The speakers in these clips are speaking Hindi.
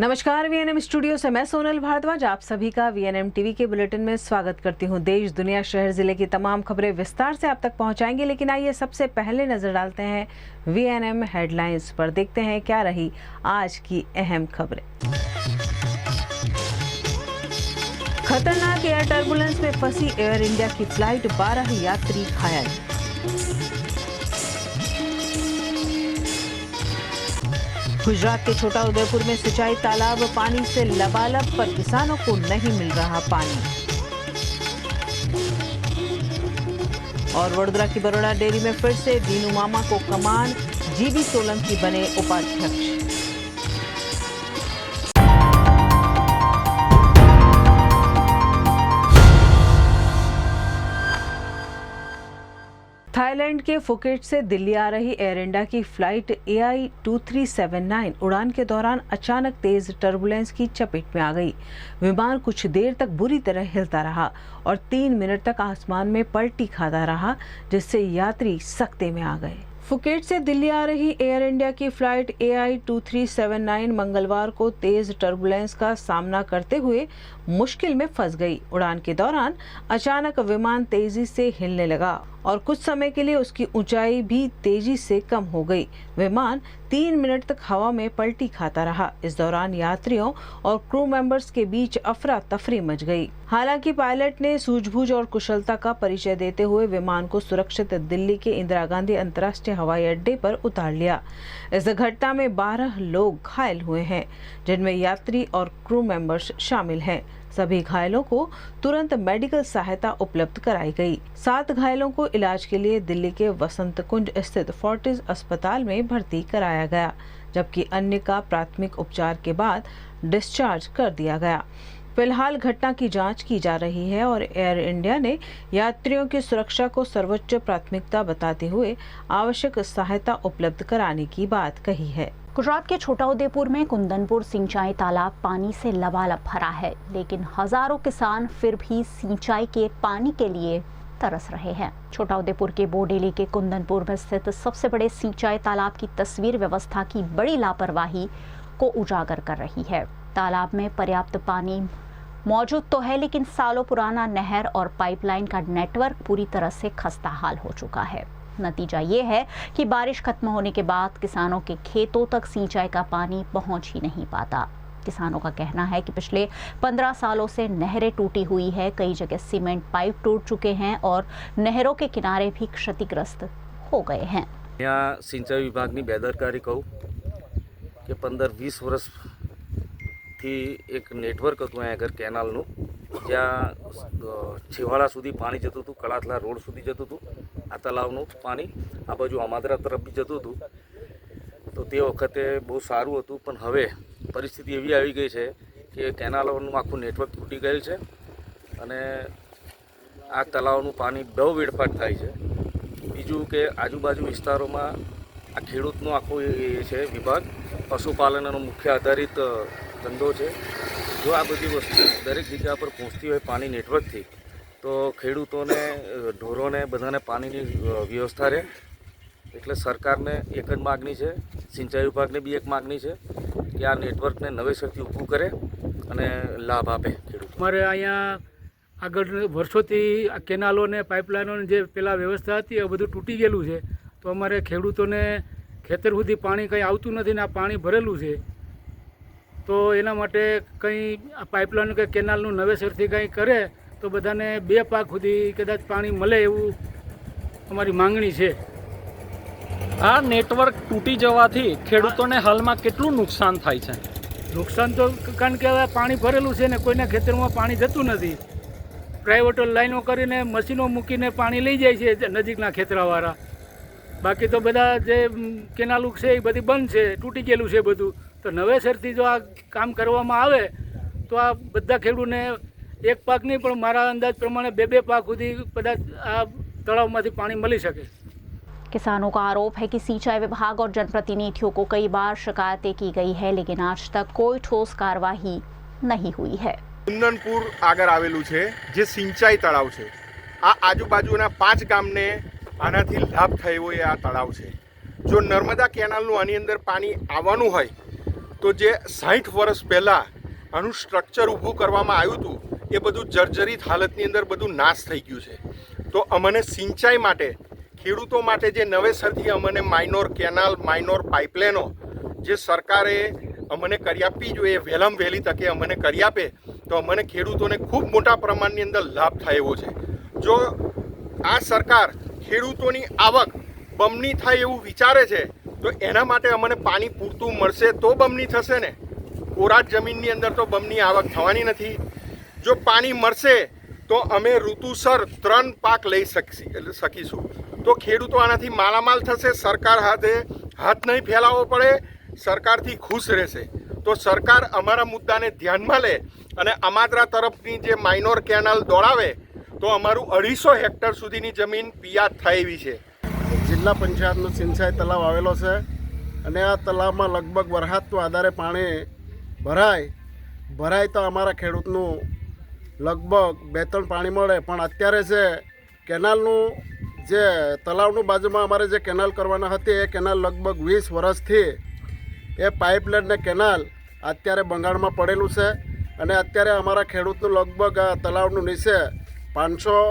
नमस्कार, वीएनएम स्टूडियो से मैं सोनल भारद्वाज आप सभी का वीएनएम टीवी के बुलेटिन में स्वागत करती हूं। देश, दुनिया, शहर, जिले की तमाम खबरें विस्तार से आप तक पहुंचाएंगे, लेकिन आइए सबसे पहले नजर डालते हैं वीएनएम हेडलाइंस पर। देखते हैं क्या रही आज की अहम खबरें। खतरनाक एयर टर्बुलेंस में फंसी एयर इंडिया की फ्लाइट, 12 यात्री घायल। गुजरात के छोटा उदेपुर में सिंचाई तालाब पानी से लबालब, पर किसानों को नहीं मिल रहा पानी। और वडोदरा की बरोड़ा डेयरी में फिर से दीनू मामा को कमान, जीबी सोलंकी बने उपाध्यक्ष। थाईलैंड के फुकेट से दिल्ली आ रही एयर इंडिया की फ्लाइट AI-2379 उड़ान के दौरान अचानक तेज टर्बुलेंस की चपेट में आ गई। विमान कुछ देर तक बुरी तरह हिलता रहा और 3 मिनट तक आसमान में पलटी खाता रहा, जिससे यात्री सकते में आ गए। फुकेट से दिल्ली आ रही एयर इंडिया की फ्लाइट AI-2379 मंगलवार को तेज टर्बुलेंस का सामना करते हुए मुश्किल में फंस गई। उड़ान के दौरान अचानक विमान तेजी से हिलने लगा और कुछ समय के लिए उसकी ऊंचाई भी तेजी से कम हो गई। विमान 3 मिनट तक हवा में पलटी खाता रहा। इस दौरान यात्रियों और क्रू मेंबर्स के बीच अफरा तफरी मच गई। हालांकि पायलट ने सूझबूझ और कुशलता का परिचय देते हुए विमान को सुरक्षित दिल्ली के इंदिरा गांधी अंतर्राष्ट्रीय हवाई अड्डे पर उतार लिया। इस घटना में 12 लोग घायल हुए हैं, जिनमें यात्री और क्रू मेंबर्स शामिल हैं। सभी घायलों को तुरंत मेडिकल सहायता उपलब्ध कराई गई। 7 घायलों को इलाज के लिए दिल्ली के वसंत कुंज स्थित फोर्टिस अस्पताल में भर्ती कराया गया, जबकि अन्य का प्राथमिक उपचार के बाद डिस्चार्ज कर दिया गया। फिलहाल घटना की जांच की जा रही है और एयर इंडिया ने यात्रियों की सुरक्षा को सर्वोच्च प्राथमिकता बताते हुए आवश्यक सहायता उपलब्ध कराने की बात कही है। गुजरात के छोटा उदेपुर में कुंदनपुर सिंचाई तालाब पानी से लबालब भरा है, लेकिन हजारों किसान फिर भी सिंचाई के पानी के लिए तरस रहे हैं। छोटा उदेपुर के बोडेली के कुंदनपुर में स्थित सबसे बड़े सिंचाई तालाब की तस्वीर व्यवस्था की बड़ी लापरवाही को उजागर कर रही है। तालाब में पर्याप्त पानी मौजूद तो है, लेकिन सालों पुराना नहर और पाइपलाइन का नेटवर्क पूरी तरह से खस्ता हाल हो चुका है। नतीजा ये है कि बारिश खत्म होने के बाद किसानों के खेतों तक सिंचाई का पानी पहुंच ही नहीं पाता। किसानों का कहना है कि पिछले 15 सालों से नहरें टूटी हुई है, कई जगह सीमेंट पाइप टूट चुके हैं और नहरों के किनारे भी क्षतिग्रस्त हो गए हैं। यहाँ सिंचाई विभाग की बेदरकारी कहूँ कि 15-20 वर्ष थी एक नेटवर्क हतुं આગળ કેનાલનું, જ્યાં છેવાડા સુધી પાણી જતું હતું, કળાથલા રોડ સુધી જતું હતું। આ તલાવનું પાણી આ બાજુ અમાદરા તરફ બી જતું હતું, તો તે વખતે બહુ સારું હતું। પણ હવે પરિસ્થિતિ એવી આવી ગઈ છે કે કેનાલનું આખું નેટવર્ક તૂટી ગયેલ છે અને આ તલાવનું પાણી બહુ વેડફાટ થાય છે। બીજું કે આજુબાજુ વિસ્તારોમાં આ ખેડૂતનો આખો એ છે વિભાગ, પશુપાલનનો મુખ્ય આધારિત ધંધો છે। જો આ બધી વસ્તુ દરેક જગ્યા પર પહોંચતી હોય પાણી નેટવર્કથી, તો ખેડૂતોને, ઢોરોને બધાને પાણીની વ્યવસ્થા રહે। એટલે સરકારને એક જ માગણી છે, સિંચાઈ વિભાગને બી એક માગણી છે કે આ નેટવર્કને નવેસરથી ઊભું કરે અને લાભ આપે ખેડૂત। અમારે અહીંયા આગળ વર્ષોથી આ કેનાલોને પાઇપલાઇનોને જે પેલા વ્યવસ્થા હતી એ બધું તૂટી ગયેલું છે, તો અમારે ખેડૂતોને ખેતર સુધી પાણી કંઈ આવતું નથી ને આ પાણી ભરેલું છે। તો એના માટે કંઈ આ પાઇપલાઇન કે કેનાલનું નવેસરથી કંઈ કરે તો બધાને 2 પાક સુધી કદાચ પાણી મળે એવું અમારી માંગણી છે। આ નેટવર્ક તૂટી જવાથી ખેડૂતોને હાલમાં કેટલું નુકસાન થાય છે? નુકસાન તો કારણ કે હવે પાણી ભરેલું છે ને કોઈના ખેતરમાં પાણી જતું નથી। પ્રાઇવેટો લાઈનો કરીને મશીનો મૂકીને પાણી લઈ જાય છે નજીકના ખેતરાવાળા। બાકી તો બધા જે કેનાલો છે એ બધી બંધ છે, તૂટી ગયેલું છે બધું। તો નવેસરથી જો આ કામ કરવામાં આવે તો આ બધા ખેડૂતને 1 પાક નહીં પણ મારા અંદાજ પ્રમાણે 2 પાક સુધી કદાચ આ તળાવમાંથી પાણી મળી શકે। किसानों का आरोप है कि सिंचाई विभाग और जनप्रतिनिधियों को कई बार शिकायतें की गई है, लेकिन आज तक कोई ठोस कार्यवाही नहीं हुई है। कुंदनपुर आगर आवेलू छे जे सिंचाई तळाव छे। आ आजुबाजुना 5 गामने आनाथी लाभ थयो ए आ तळाव छे। जो नर्मदा केनालनुं आनी अंदर पाणी आववानुं होय તો જે 60 વર્ષ પહેલાં આનું સ્ટ્રક્ચર ઊભું કરવામાં આવ્યું હતું એ બધું જર્જરિત હાલતની અંદર બધું નાશ થઈ ગયું છે। તો અમને સિંચાઈ માટે ખેડૂતો માટે જે નવેસરથી અમને માઇનોર કેનાલ માઇનોર પાઇપલાઇનો જે સરકારે અમને કરી આપવી જોઈએ વહેલામાં વહેલી તકે અમને કરી આપે તો અમને ખેડૂતોને ખૂબ મોટા પ્રમાણની અંદર લાભ થાય એવો છે। જો આ સરકાર ખેડૂતોની આવક બમણી થાય એવું વિચારે છે તો એના માટે અમને પાણી પૂરતું મળશે તો બમણી થશે ને। કોરાટ જમીનની અંદર તો બમણી આવક થવાની નથી। જો પાણી મળશે તો અમે ઋતુસર 3 પાક લઈ શકીશું તો ખેડૂતો આનાથી માલામાલ થશે। સરકાર હાથે હાથ નહીં ફેલાવવો પડે, સરકારથી ખુશ રહેશે। તો સરકાર અમારા મુદ્દાને ધ્યાનમાં લે અને અમાદરા તરફની જે માઇનોર કેનાલ દોડાવે તો અમારું 250 હેક્ટર સુધીની જમીન પિયાત થાય એવી છે। જિલ્લા પંચાયતનો સિંચાઈ તલાવ આવેલો છે અને આ તલાવમાં લગભગ વરસાદના આધારે પાણી ભરાય તો અમારા ખેડૂતનું લગભગ 2-3 પાણી મળે। પણ અત્યારે છે કેનાલનું જે તલાવનું બાજુમાં અમારે જે કેનાલ કરવાના હતી એ કેનાલ લગભગ 20 વર્ષથી એ પાઇપલાઇન ને કેનાલ અત્યારે બંગાળમાં પડેલું છે અને અત્યારે અમારા ખેડૂતનું લગભગ આ તલાવનું નીચે 500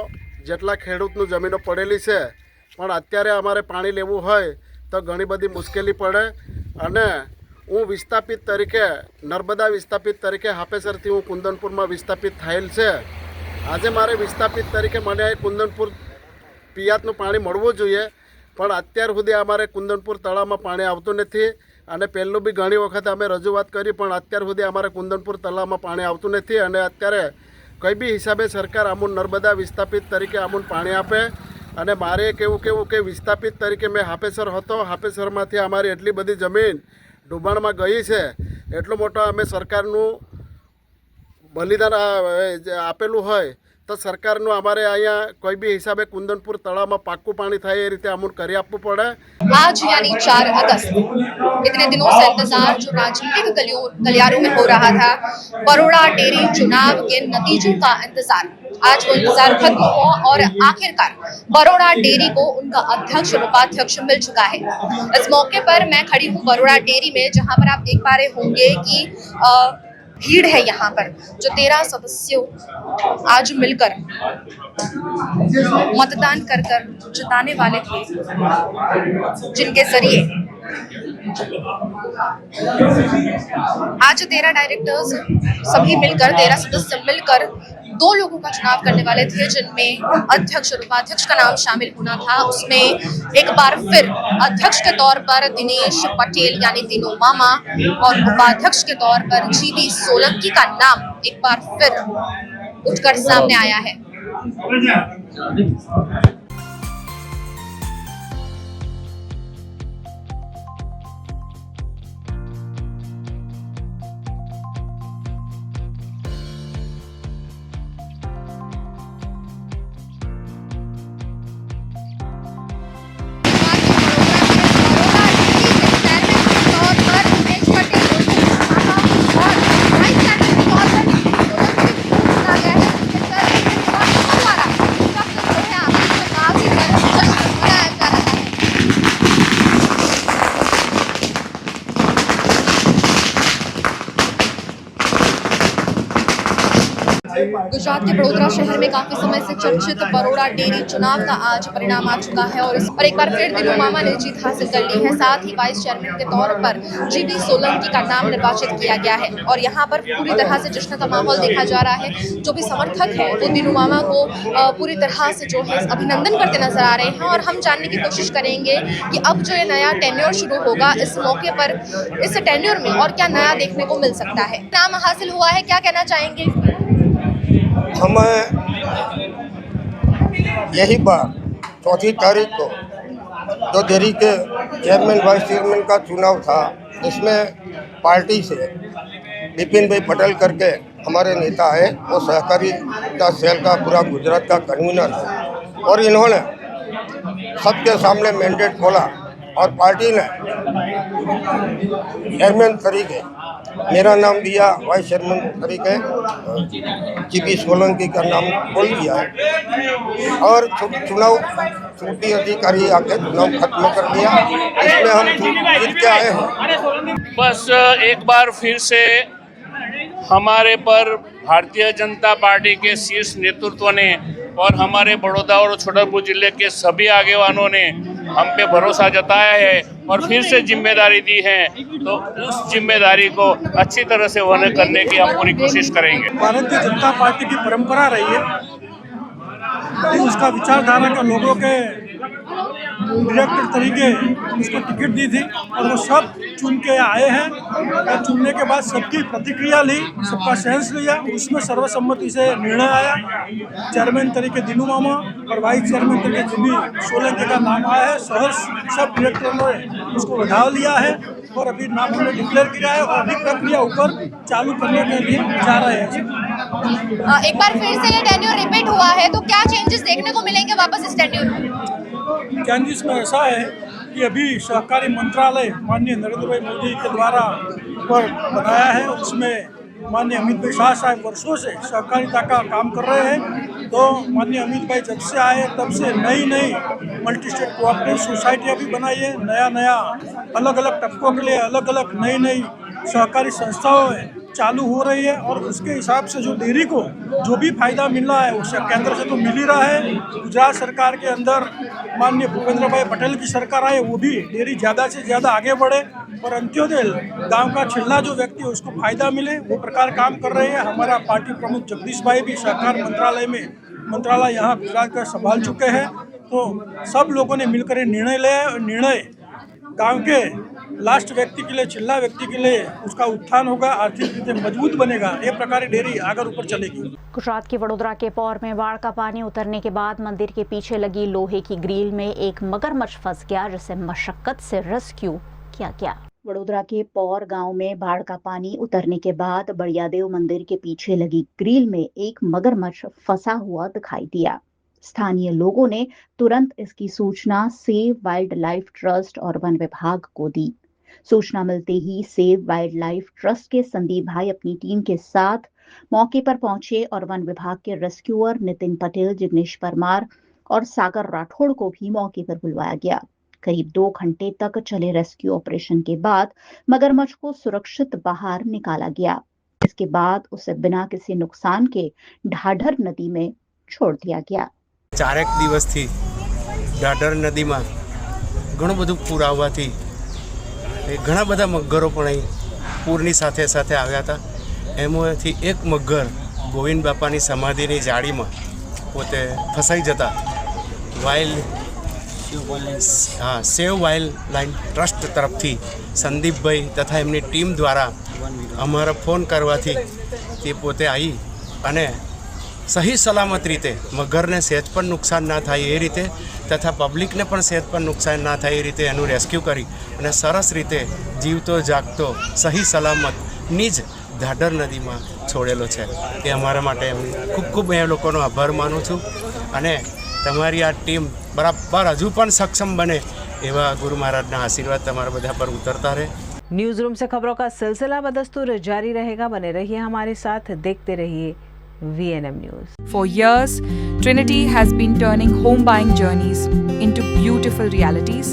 જેટલા ખેડૂતનું જમીનો પડેલી છે। પણ અત્યારે અમારે પાણી લેવું હોય તો ઘણી બધી મુશ્કેલી પડે અને હું વિસ્થાપિત તરીકે નર્મદા વિસ્થાપિત તરીકે હાપેસરથી હું કુંદનપુરમાં વિસ્થાપિત થયેલ છે। આજે મારે વિસ્થાપિત તરીકે મને કુંદનપુર પિયાતનું પાણી મળવું જોઈએ પણ અત્યાર સુધી અમારે કુંદનપુર તળાવમાં પાણી આવતું નથી અને પહેલું બી ઘણી વખત અમે રજૂઆત કરી પણ અત્યાર સુધી અમારે કુંદનપુર તળાવમાં પાણી આવતું નથી અને અત્યારે કંઈ બી હિસાબે સરકાર અમુન નર્મદા વિસ્થાપિત તરીકે અમુન પાણી આપે। અને મારે કેવું કે વિસ્થાપિત તરીકે મેં હાપેસર હતો, હાપેસરમાંથી અમારી એટલી બધી જમીન ડૂબાણમાં ગઈ છે, એટલો મોટો અમે સરકારનું બલિદાન આપેલું હોય તો સરકારનું અમારે અહીંયા કોઈ બી હિસાબે કુંદનપુર તળાવમાં પાક્કું પાણી થાય એ રીતે અમून કરી આપવું પડે। आज यानी 4 अगस्त इतने दिनों से इंतजार जो राजनीतिक गलियारों में हो रहा था, बरोड़ा डेयरी चुनाव के नतीजों का इंतजार, आज वो इंतजार खत्म हुआ और आखिरकार बरोड़ा डेयरी को उनका अध्यक्ष और उपाध्यक्ष मिल चुका है। इस मौके पर मैं खड़ी हूँ बरोड़ा डेयरी में, जहाँ पर आप देख पा रहे होंगे कि भीड़ है यहाँ पर। जो 13 सदस्यों आज मिलकर मतदान कर जिताने वाले थे, जिनके जरिए आज 13 डायरेक्टर्स सभी मिलकर 13 सदस्य मिलकर 2 लोगों का चुनाव करने वाले थे, जिनमें अध्यक्ष और उपाध्यक्ष का नाम शामिल होना था। उसमें एक बार फिर अध्यक्ष के तौर पर दिनेश पटेल यानी दिनू मामा और उपाध्यक्ष के तौर पर जीवी सोलंकी का नाम एक बार फिर उठकर सामने आया है। गुजरात के बड़ोदरा शहर में काफी समय से चर्चित बरोड़ा डेयरी चुनाव का आज परिणाम आ चुका है और इस पर एक बार फिर दिनू मामा ने जीत हासिल कर ली है। साथ ही वाइस चेयरमैन के तौर पर जीवी सोलंकी का नाम निर्वाचित किया गया है और यहाँ पर पूरी तरह से जश्न का माहौल देखा जा रहा है। जो भी समर्थक है वो दिनू मामा को पूरी तरह से जो है अभिनंदन करते नजर आ रहे हैं और हम जानने की कोशिश करेंगे कि अब जो ये नया टेन्योर शुरू होगा, इस मौके पर इस टेन्योर में और क्या नया देखने को मिल सकता है। नाम हासिल हुआ है, क्या कहना चाहेंगे? हमें यही बार 4 तारीख को जो डेयरी के चेयरमैन वाइस चेयरमैन का चुनाव था, इसमें पार्टी से विपिन भाई पटेल करके हमारे नेता है, वो सहकारिता सेल का पूरा गुजरात का कन्वीनर है और इन्होंने सबके सामने मैंडेट खोला और पार्टी ने चेयरमैन तरीके मेरा नाम दिया, वाइस चेयरमैन तरीके जीपी सोलंकी का नाम बोल दिया है और चुनाव चुनावी अधिकारी आके चुनाव खत्म कर दिया। इसमें हम जीत के आए हैं। बस एक बार फिर से हमारे पर भारतीय जनता पार्टी के शीर्ष नेतृत्व ने और हमारे बड़ौदा और छोटाउदेपुर जिले के सभी आगेवानों ने हम पे भरोसा जताया है और फिर से जिम्मेदारी दी है, तो उस जिम्मेदारी को अच्छी तरह से वहन करने की हम पूरी कोशिश करेंगे। भारतीय जनता पार्टी की परंपरा रही है कि उसका विचारधारा के लोगों के डायरेक्ट तरीके उसको टिकट दी थी और वो सब चुन के आए हैं और चुनने के बाद सबकी प्रतिक्रिया ली, सबका सेंस लिया, उसमें सर्वसम्मति से निर्णय आया। चेयरमैन तरीके दिनू मामा और वाइस चेयरमैन तरीके जीपी सोलंकी का नाम आया है। सहर्ष सब डायरेक्टरों ने उसको बढ़ा लिया है और अभी नाम हमने डिक्लेयर किया है और अभी प्रक्रिया ऊपर चालू करने के लिए जा रहे हैं। एक बार फिर से ये टेन्योर रिपीट हुआ है तो क्या चेंजेस देखने को मिलेंगे वापस इस टेन्योर में? चेंजेस में ऐसा है कि अभी सहकारी मंत्रालय माननीय नरेंद्र भाई मोदी के द्वारा पर बनाया है, उसमें माननीय अमित भाई शाह साहब वर्षों से सहकारिता का काम कर रहे हैं। तो माननीय अमित भाई जब से आए तब से नई नई मल्टी स्टेट कोऑपरेटिव सोसाइटियाँ भी बनाई है, नया अलग अलग तबकों के लिए अलग अलग नई सहकारी संस्थाएं चालू हो रही है और उसके हिसाब से जो डेयरी को जो भी फायदा मिल रहा है उससे केंद्र से तो मिल ही रहा है। गुजरात सरकार के अंदर माननीय भूपेंद्र भाई पटेल की सरकार आए, वो भी डेयरी ज़्यादा से ज़्यादा आगे बढ़े और अंत्योदय गांव का छिल्ला जो व्यक्ति है उसको फायदा मिले, वो प्रकार काम कर रहे हैं। हमारा पार्टी प्रमुख जगदीश भाई भी सहकार मंत्रालय यहाँ गुजरात का संभाल चुके हैं। तो सब लोगों ने मिलकर निर्णय गांव के लास्ट व्यक्ति के लिए, चिल्ला व्यक्ति के लिए उसका उत्थान होगा, आर्थिक रीति मजबूत बनेगा, ये प्रकार डेयरी आगे ऊपर चलेगी। गुजरात के वडोदरा के पौर में बाढ़ का पानी उतरने के बाद मंदिर के पीछे लगी लोहे की ग्रिल में एक मगरमच्छ फंस गया, जिसे मशक्कत से रेस्क्यू किया गया। वडोदरा के पौर गांव में बाढ़ का पानी उतरने के बाद बड़ियादेव मंदिर के पीछे लगी ग्रिल में एक मगरमच्छ फंसा हुआ दिखाई दिया। स्थानीय लोगों ने तुरंत इसकी सूचना सेव वाइल्ड लाइफ ट्रस्ट और वन विभाग को दी। सूचना मिलते ही सेव वाइल्ड लाइफ ट्रस्ट के संदीप भाई अपनी टीम के साथ मौके पर पहुंचे और वन विभाग के रेस्क्यूअर नितिन पटेल, जिग्नेश परमार और सागर राठौड़ को भी मौके पर बुलवाया गया। करीब 2 घंटे तक चले रेस्क्यू ऑपरेशन के बाद मगरमच्छ को सुरक्षित बाहर निकाला गया। इसके बाद उसे बिना किसी नुकसान के ढाढर नदी में छोड़ दिया गया। 4 દિવસથી ઢાઢર નદીમાં ઘણું બધું પૂર આવવાથી ઘણા બધા મગરો પણ અહીં પૂરની સાથે સાથે આવ્યા હતા। એમાંથી એક મગર ગોવિંદ બાપાની સમાધિની જાળીમાં પોતે ફસાઈ જતા સેવ વાઇલ્ડ લાઇફ ટ્રસ્ટ તરફથી સંદીપભાઈ તથા એમની ટીમ દ્વારા અમારા ફોન કરવાથી તે પોતે આવી અને સહી સલામત રીતે મગરને સહેજ પણ નુકસાન ના થાય એ રીતે તથા પબ્લિકને પણ સહેજ પણ નુકસાન ના થાય એ રીતે એનું રેસ્ક્યુ કરી અને સરસ રીતે જીવતો જાગતો સહી સલામત નિજ ઢાઢર નદીમાં છોડેલો છે। તે અમારા માટે ખૂબ ખૂબ એ લોકોનો આભાર માનું છું અને તમારી આ ટીમ બરાબર હજુ પણ સક્ષમ બને એવા ગુરુ મહારાજના આશીર્વાદ તમારા બધા પર ઉતરતા રહે। न्यूज रूम से खबरों का सिलसिला बदस्तूर जारी रहेगा, बने रहिए हमारे साथ, देखते रहिए VNM News. For years, Trinity has been turning home buying journeys into beautiful realities,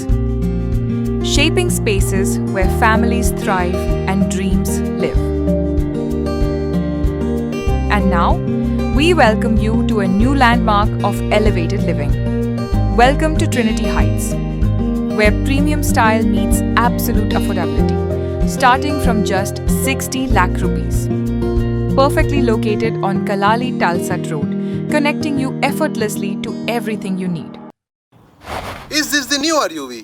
shaping spaces where families thrive and dreams live. And now, we welcome you to a new landmark of elevated living. Welcome to Trinity Heights, where premium style meets absolute affordability, starting from just 60 lakh rupees. Perfectly located on Kalali Talsat Road, connecting you effortlessly to everything you need. Is this the new RUV?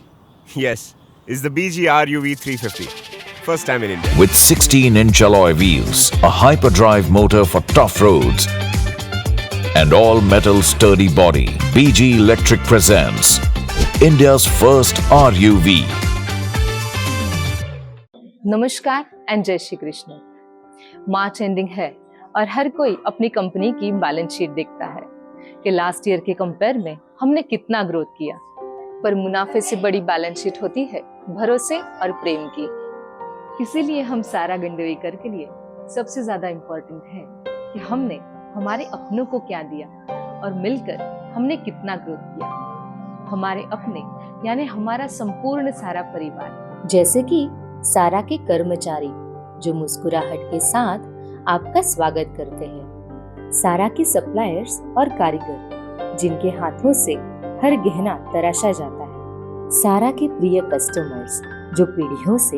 Yes, it's the BG RUV 350. First time in India. With 16-inch alloy wheels, a hyperdrive motor for tough roads, and all-metal sturdy body, BG Electric presents India's first RUV. नमस्कार एंड जय श्री कृष्ण। मार्च एंडिंग है और हर कोई अपनी कंपनी की बैलेंस शीट देखता है कि लास्ट ईयर के कंपेयर में हमने कितना ग्रोथ किया। पर मुनाफे से बड़ी बैलेंस शीट होती है भरोसे और प्रेम की। इसीलिए हम सारा गंडवेकर के लिए सबसे ज्यादा इम्पोर्टेंट है कि हमने हमारे अपनों को क्या दिया और मिलकर हमने कितना ग्रोथ किया। हमारे अपने यानी हमारा संपूर्ण सारा परिवार, जैसे कि सारा के कर्मचारी जो मुस्कुराहट के साथ आपका स्वागत करते हैं, सारा के सप्लायर्स और कारीगर जिनके हाथों से हर गहना तराशा जाता है, सारा के प्रिय कस्टमर्स जो पीढ़ियों से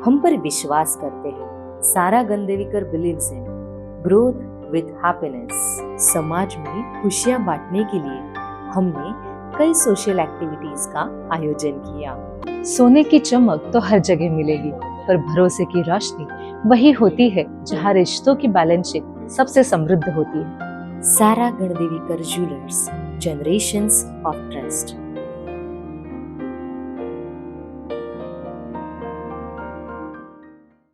हम पर विश्वास करते हैं। Sara Gandevikar believes in growth with happiness. समाज में खुशियां बांटने के लिए हमने कई सोशल एक्टिविटीज का आयोजन किया। सोने की चमक तो हर जगह मिलेगी, पर भरोसे की रोशनी वही होती है जहाँ रिश्तों की बैलेंस शीट सबसे समृद्ध होती है। Sara Gandevikar jewellers, generations of trust.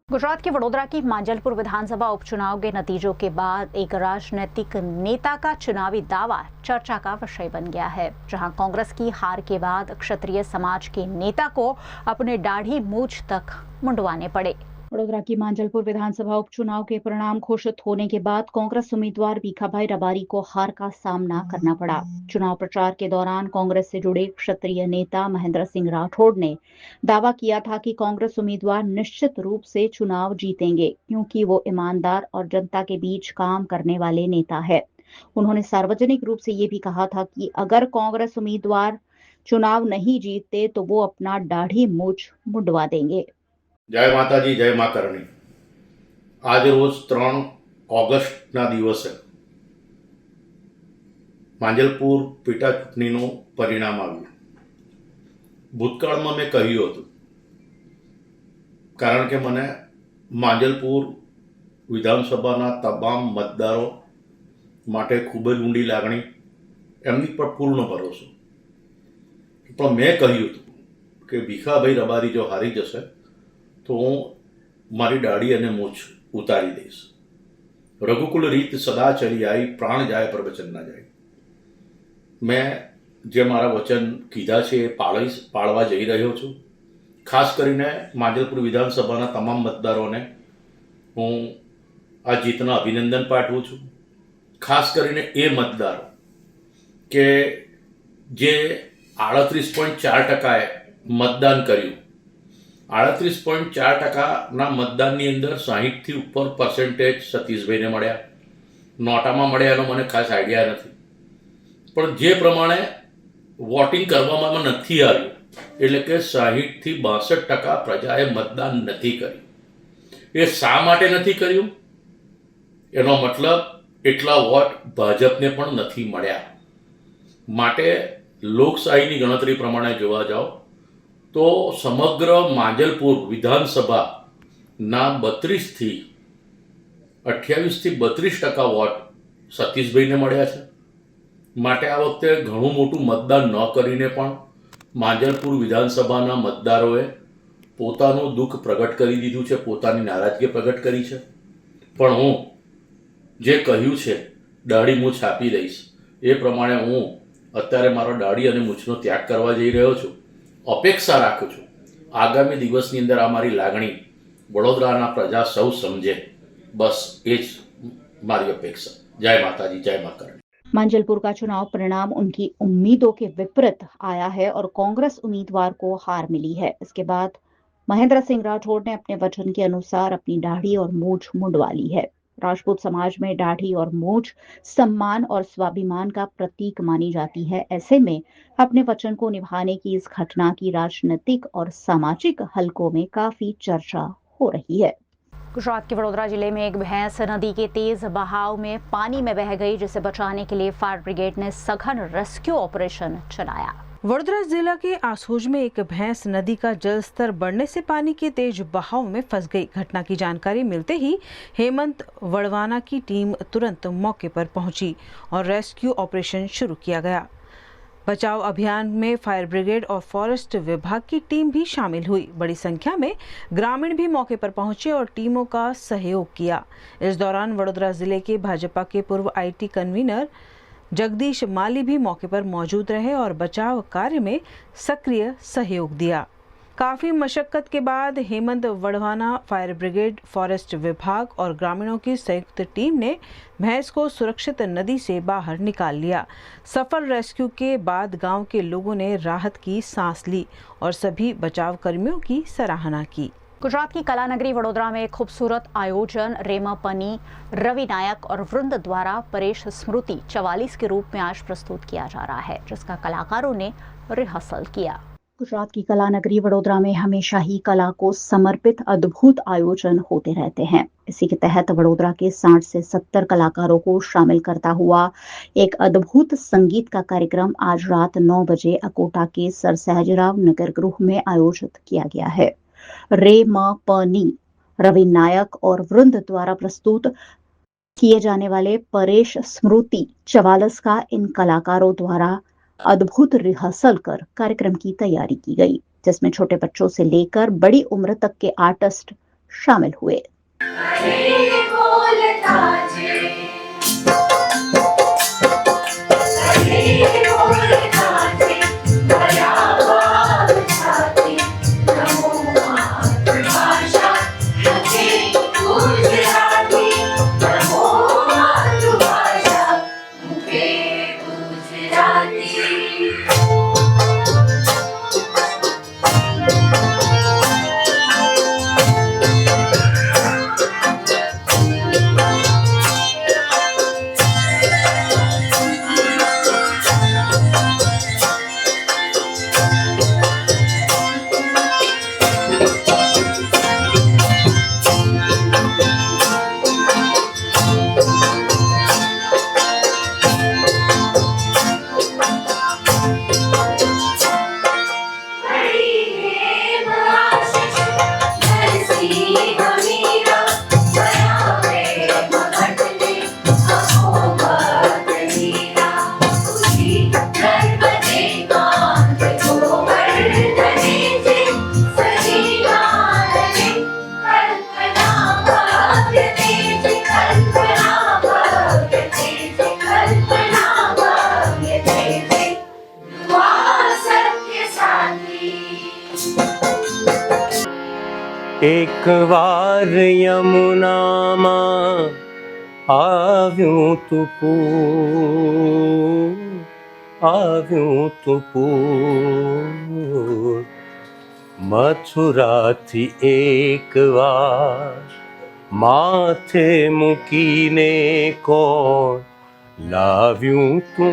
Gujarat के वडोदरा की मांजलपुर विधानसभा उपचुनाव के नतीजों के बाद एक राजनीतिक नेता का चुनावी दावा चर्चा का विषय बन गया है, जहां कांग्रेस की हार के बाद क्षत्रिय समाज के नेता को अपने दाढ़ी मूंछ तक मुंडवाने पड़े। वडोदरा की मांजलपुर विधानसभा उपचुनाव के परिणाम घोषित होने के बाद कांग्रेस उम्मीदवार भीखाभाई रबारी को हार का सामना करना पड़ा। चुनाव प्रचार के दौरान कांग्रेस से जुड़े क्षत्रिय नेता महेंद्र सिंह राठौड़ ने दावा किया था कि कांग्रेस उम्मीदवार निश्चित रूप से चुनाव जीतेंगे, क्योंकि वो ईमानदार और जनता के बीच काम करने वाले नेता है। उन्होंने सार्वजनिक रूप से ये भी कहा था कि अगर कांग्रेस उम्मीदवार चुनाव नहीं जीतते तो वो अपना दाढ़ी मूंछ मुंडवा देंगे। जय माताजी, जय मां करणी। आज रोज 3 ઓગસ્ટના દિવસે માંજલપુર પેટા ચૂંટણીનું પરિણામ આવ્યું. ભૂતકાળમાં મેં કહ્યું હતું, કારણ કે મને માંજલપુર વિધાનસભાના તમામ મતદારો માટે ખૂબ જ ઊંડી લાગણી, એમની પર પૂર્ણ ભરોસો. પણ મેં કહ્યું હતું કે ભીખાભાઈ રબારી જો હારી જશે તો હું મારી દાઢી અને મૂછ ઉતારી દઈશ. રઘુકુલ રીત સદા ચલી આવી, પ્રાણ જાય પર વચન ના જાય. મેં જે મારા વચન કીધા છે એ પાળવા જઈ રહ્યો છું. ખાસ કરીને માંજલપુર વિધાનસભાના તમામ મતદારોને હું આ જીતના અભિનંદન પાઠવું છું. ખાસ કરીને એ મતદારો કે જે 38.4% મતદાન કર્યું. 38.4% મતદાનની અંદર 60થી ઉપર પર્સન્ટેજ સતીશભાઈને મળ્યા. નોટામાં મળ્યા એનો મને ખાસ આઈડિયા નથી, પણ જે પ્રમાણે વોટિંગ કરવામાં નથી આવ્યું, એટલે કે 60થી 62% પ્રજાએ મતદાન નથી કર્યું. એ શા માટે નથી કર્યું? એનો મતલબ એટલા વોટ ભાજપને પણ નથી મળ્યા. માટે લોકશાહીની ગણતરી પ્રમાણે જોવા જાઓ તો સમગ્ર માંજલપુર વિધાનસભાના 32થી 32% વોટ સતીશભાઈને મળ્યા છે. માટે આ વખતે ઘણું મોટું મતદાન ન કરીને પણ માંજલપુર વિધાનસભાના મતદારોએ પોતાનું દુઃખ પ્રગટ કરી દીધું છે, પોતાની નારાજગી પ્રગટ કરી છે. પણ હું જે કહ્યું છે દાઢી મૂછ આપી દઈશ, એ પ્રમાણે હું અત્યારે મારો દાઢી અને મૂછનો ત્યાગ કરવા જઈ રહ્યો છું. અપેક્ષા રાખું છું આગામી દિવસની અંદર આ મારી લાગણી વડોદરાના પ્રજા સૌ સમજે. બસ એ જ મારી અપેક્ષા. જય માતાજી, જય મા કરણી. मांजलपुर का चुनाव परिणाम उनकी उम्मीदों के विपरीत आया है और कांग्रेस उम्मीदवार को हार मिली है। इसके बाद महेंद्र सिंह राठौड़ ने अपने वचन के अनुसार अपनी दाढ़ी और मूंछ मुंडवा ली है। राजपूत समाज में दाढ़ी और मूंछ सम्मान और स्वाभिमान का प्रतीक मानी जाती है। ऐसे में अपने वचन को निभाने की इस घटना की राजनीतिक और सामाजिक हलकों में काफी चर्चा हो रही है। गुजरात के वडोदरा जिले में एक भैंस नदी के तेज बहाव में पानी में बह गई, जिसे बचाने के लिए फायर ब्रिगेड ने सघन रेस्क्यू ऑपरेशन चलाया। वडोदरा जिला के आसोज में एक भैंस नदी का जल स्तर बढ़ने से पानी के तेज बहाव में फंस गई। घटना की जानकारी मिलते ही हेमंत वड़वाना की टीम तुरंत मौके पर पहुंची और रेस्क्यू ऑपरेशन शुरू किया गया। बचाव अभियान में फायर ब्रिगेड और फॉरेस्ट विभाग की टीम भी शामिल हुई। बड़ी संख्या में ग्रामीण भी मौके पर पहुंचे और टीमों का सहयोग किया। इस दौरान वडोदरा जिले के भाजपा के पूर्व IT कन्वीनर जगदीश माली भी मौके पर मौजूद रहे और बचाव कार्य में सक्रिय सहयोग दिया। काफ़ी मशक्कत के बाद हेमंत वड़वाना फायर ब्रिगेड, फॉरेस्ट विभाग और ग्रामीणों की संयुक्त टीम ने भैंस को सुरक्षित नदी से बाहर निकाल लिया। सफल रेस्क्यू के बाद गांव के लोगों ने राहत की सांस ली और सभी बचाव कर्मियों की सराहना की। गुजरात की कला नगरी वडोदरा में खूबसूरत आयोजन रेमा पनी, रवि नायक और वृंद द्वारा परेश स्मृति 44 के रूप में आज प्रस्तुत किया जा रहा है, जिसका कलाकारों ने रिहर्सल किया। गुजरात की कला नगरी वडोदरा में हमेशा ही कला को समर्पित अद्भुत आयोजन होते रहते हैं। इसी के तहत वडोदरा के 60 से 70 कलाकारों को शामिल करता हुआ एक अद्भुत संगीत का कार्यक्रम आज रात 9 बजे अकोटा के सर सहजराव नगर गृह में आयोजित किया गया है। रे म पनी, रवि नायक और वृंद द्वारा प्रस्तुत किए जाने वाले परेश स्मृति 44 का इन कलाकारों द्वारा अद्भुत रिहर्सल कर कार्यक्रम की तैयारी की गई, जिसमें छोटे बच्चों से लेकर बड़ी उम्र तक के आर्टिस्ट शामिल हुए। एक बार यमुना मां आव्यूं तू पूर मथुरा थी एक बार माथे मुकीने कोण लाव्यूं तू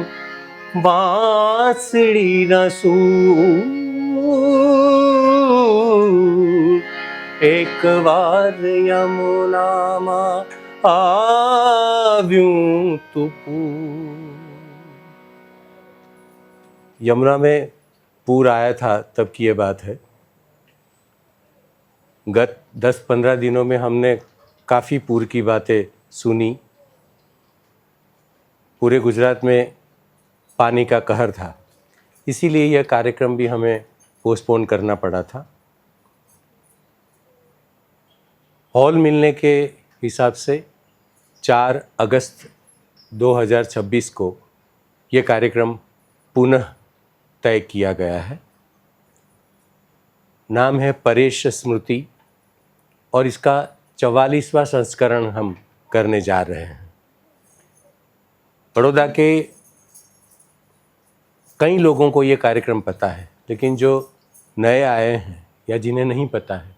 बांसुरी न सूर एक बार यमुना मां आव्यूं तू पूर। यमुना में पूर आया था तब की ये बात है। गत 10-15 दिनों में हमने काफ़ी पूर की बातें सुनी। पूरे गुजरात में पानी का कहर था, इसीलिए यह कार्यक्रम भी हमें पोस्टपोन करना पड़ा था। हॉल मिलने के हिसाब से 4 अगस्त 2026 को ये कार्यक्रम पुनः तय किया गया है। नाम है परेश स्मृति और इसका 44वां संस्करण हम करने जा रहे हैं। बड़ौदा के कई लोगों को ये कार्यक्रम पता है, लेकिन जो नए आए हैं या जिन्हें नहीं पता है,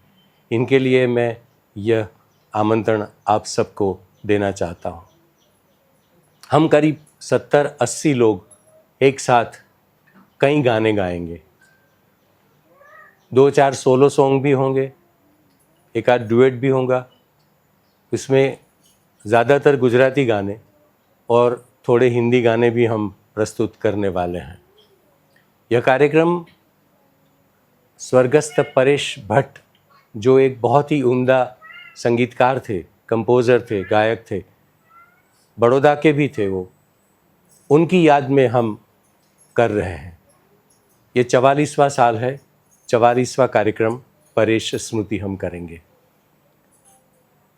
इनके लिए मैं यह आमंत्रण आप सबको देना चाहता हूँ। हम करीब 70-80 लोग एक साथ कई गाने गाएंगे। 2-4 सोलो सॉन्ग भी होंगे, एक आध डुएट भी होगा। इसमें ज़्यादातर गुजराती गाने और थोड़े हिंदी गाने भी हम प्रस्तुत करने वाले हैं। यह कार्यक्रम स्वर्गस्थ परेश भट्ट, जो एक बहुत ही उम्दा संगीतकार थे, कंपोज़र थे, गायक थे, बड़ौदा के भी थे, वो उनकी याद में हम कर रहे हैं। ये 44वां साल है, 44वां कार्यक्रम परेश स्मृति हम करेंगे।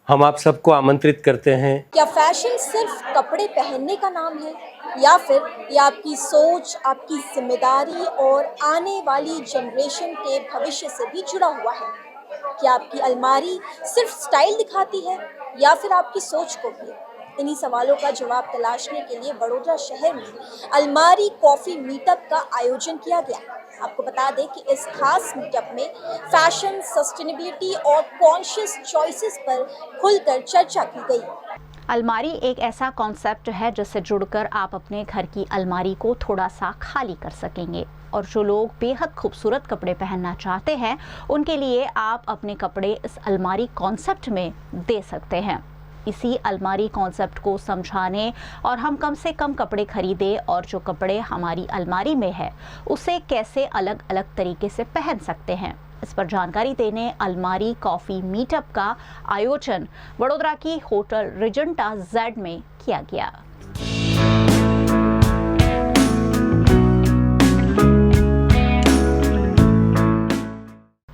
हम आप सबको आमंत्रित करते हैं। क्या फैशन सिर्फ कपड़े पहनने का नाम है या फिर ये आपकी सोच, आपकी जिम्मेदारी और आने वाली जनरेशन के भविष्य से भी जुड़ा हुआ है? क्या आपकी अलमारी सिर्फ स्टाइल दिखाती है या फिर आपकी सोच को भी? इन्हीं सवालों का जवाब तलाशने के लिए बड़ोदरा शहर में अलमारी कॉफ़ी मीटअप का आयोजन किया गया। आपको बता दें कि इस खास मीटअप में फैशन, सस्टेनेबिलिटी और कॉन्शियस चॉइसेस पर खुलकर चर्चा की गई। अलमारी एक ऐसा कॉन्सेप्ट है जिससे जुड़कर आप अपने घर की अलमारी को थोड़ा सा खाली कर सकेंगे, और जो लोग बेहद खूबसूरत कपड़े पहनना चाहते हैं उनके लिए आप अपने कपड़े इस अलमारी कॉन्सेप्ट में दे सकते हैं। इसी अलमारी कॉन्सेप्ट को समझाने और हम कम से कम कपड़े खरीदें और जो कपड़े हमारी अलमारी में है उसे कैसे अलग अलग तरीके से पहन सकते हैं, इस पर जानकारी देने अलमारी कॉफ़ी मीटअप का आयोजन वडोदरा की होटल रिजेंटा जेड में किया गया।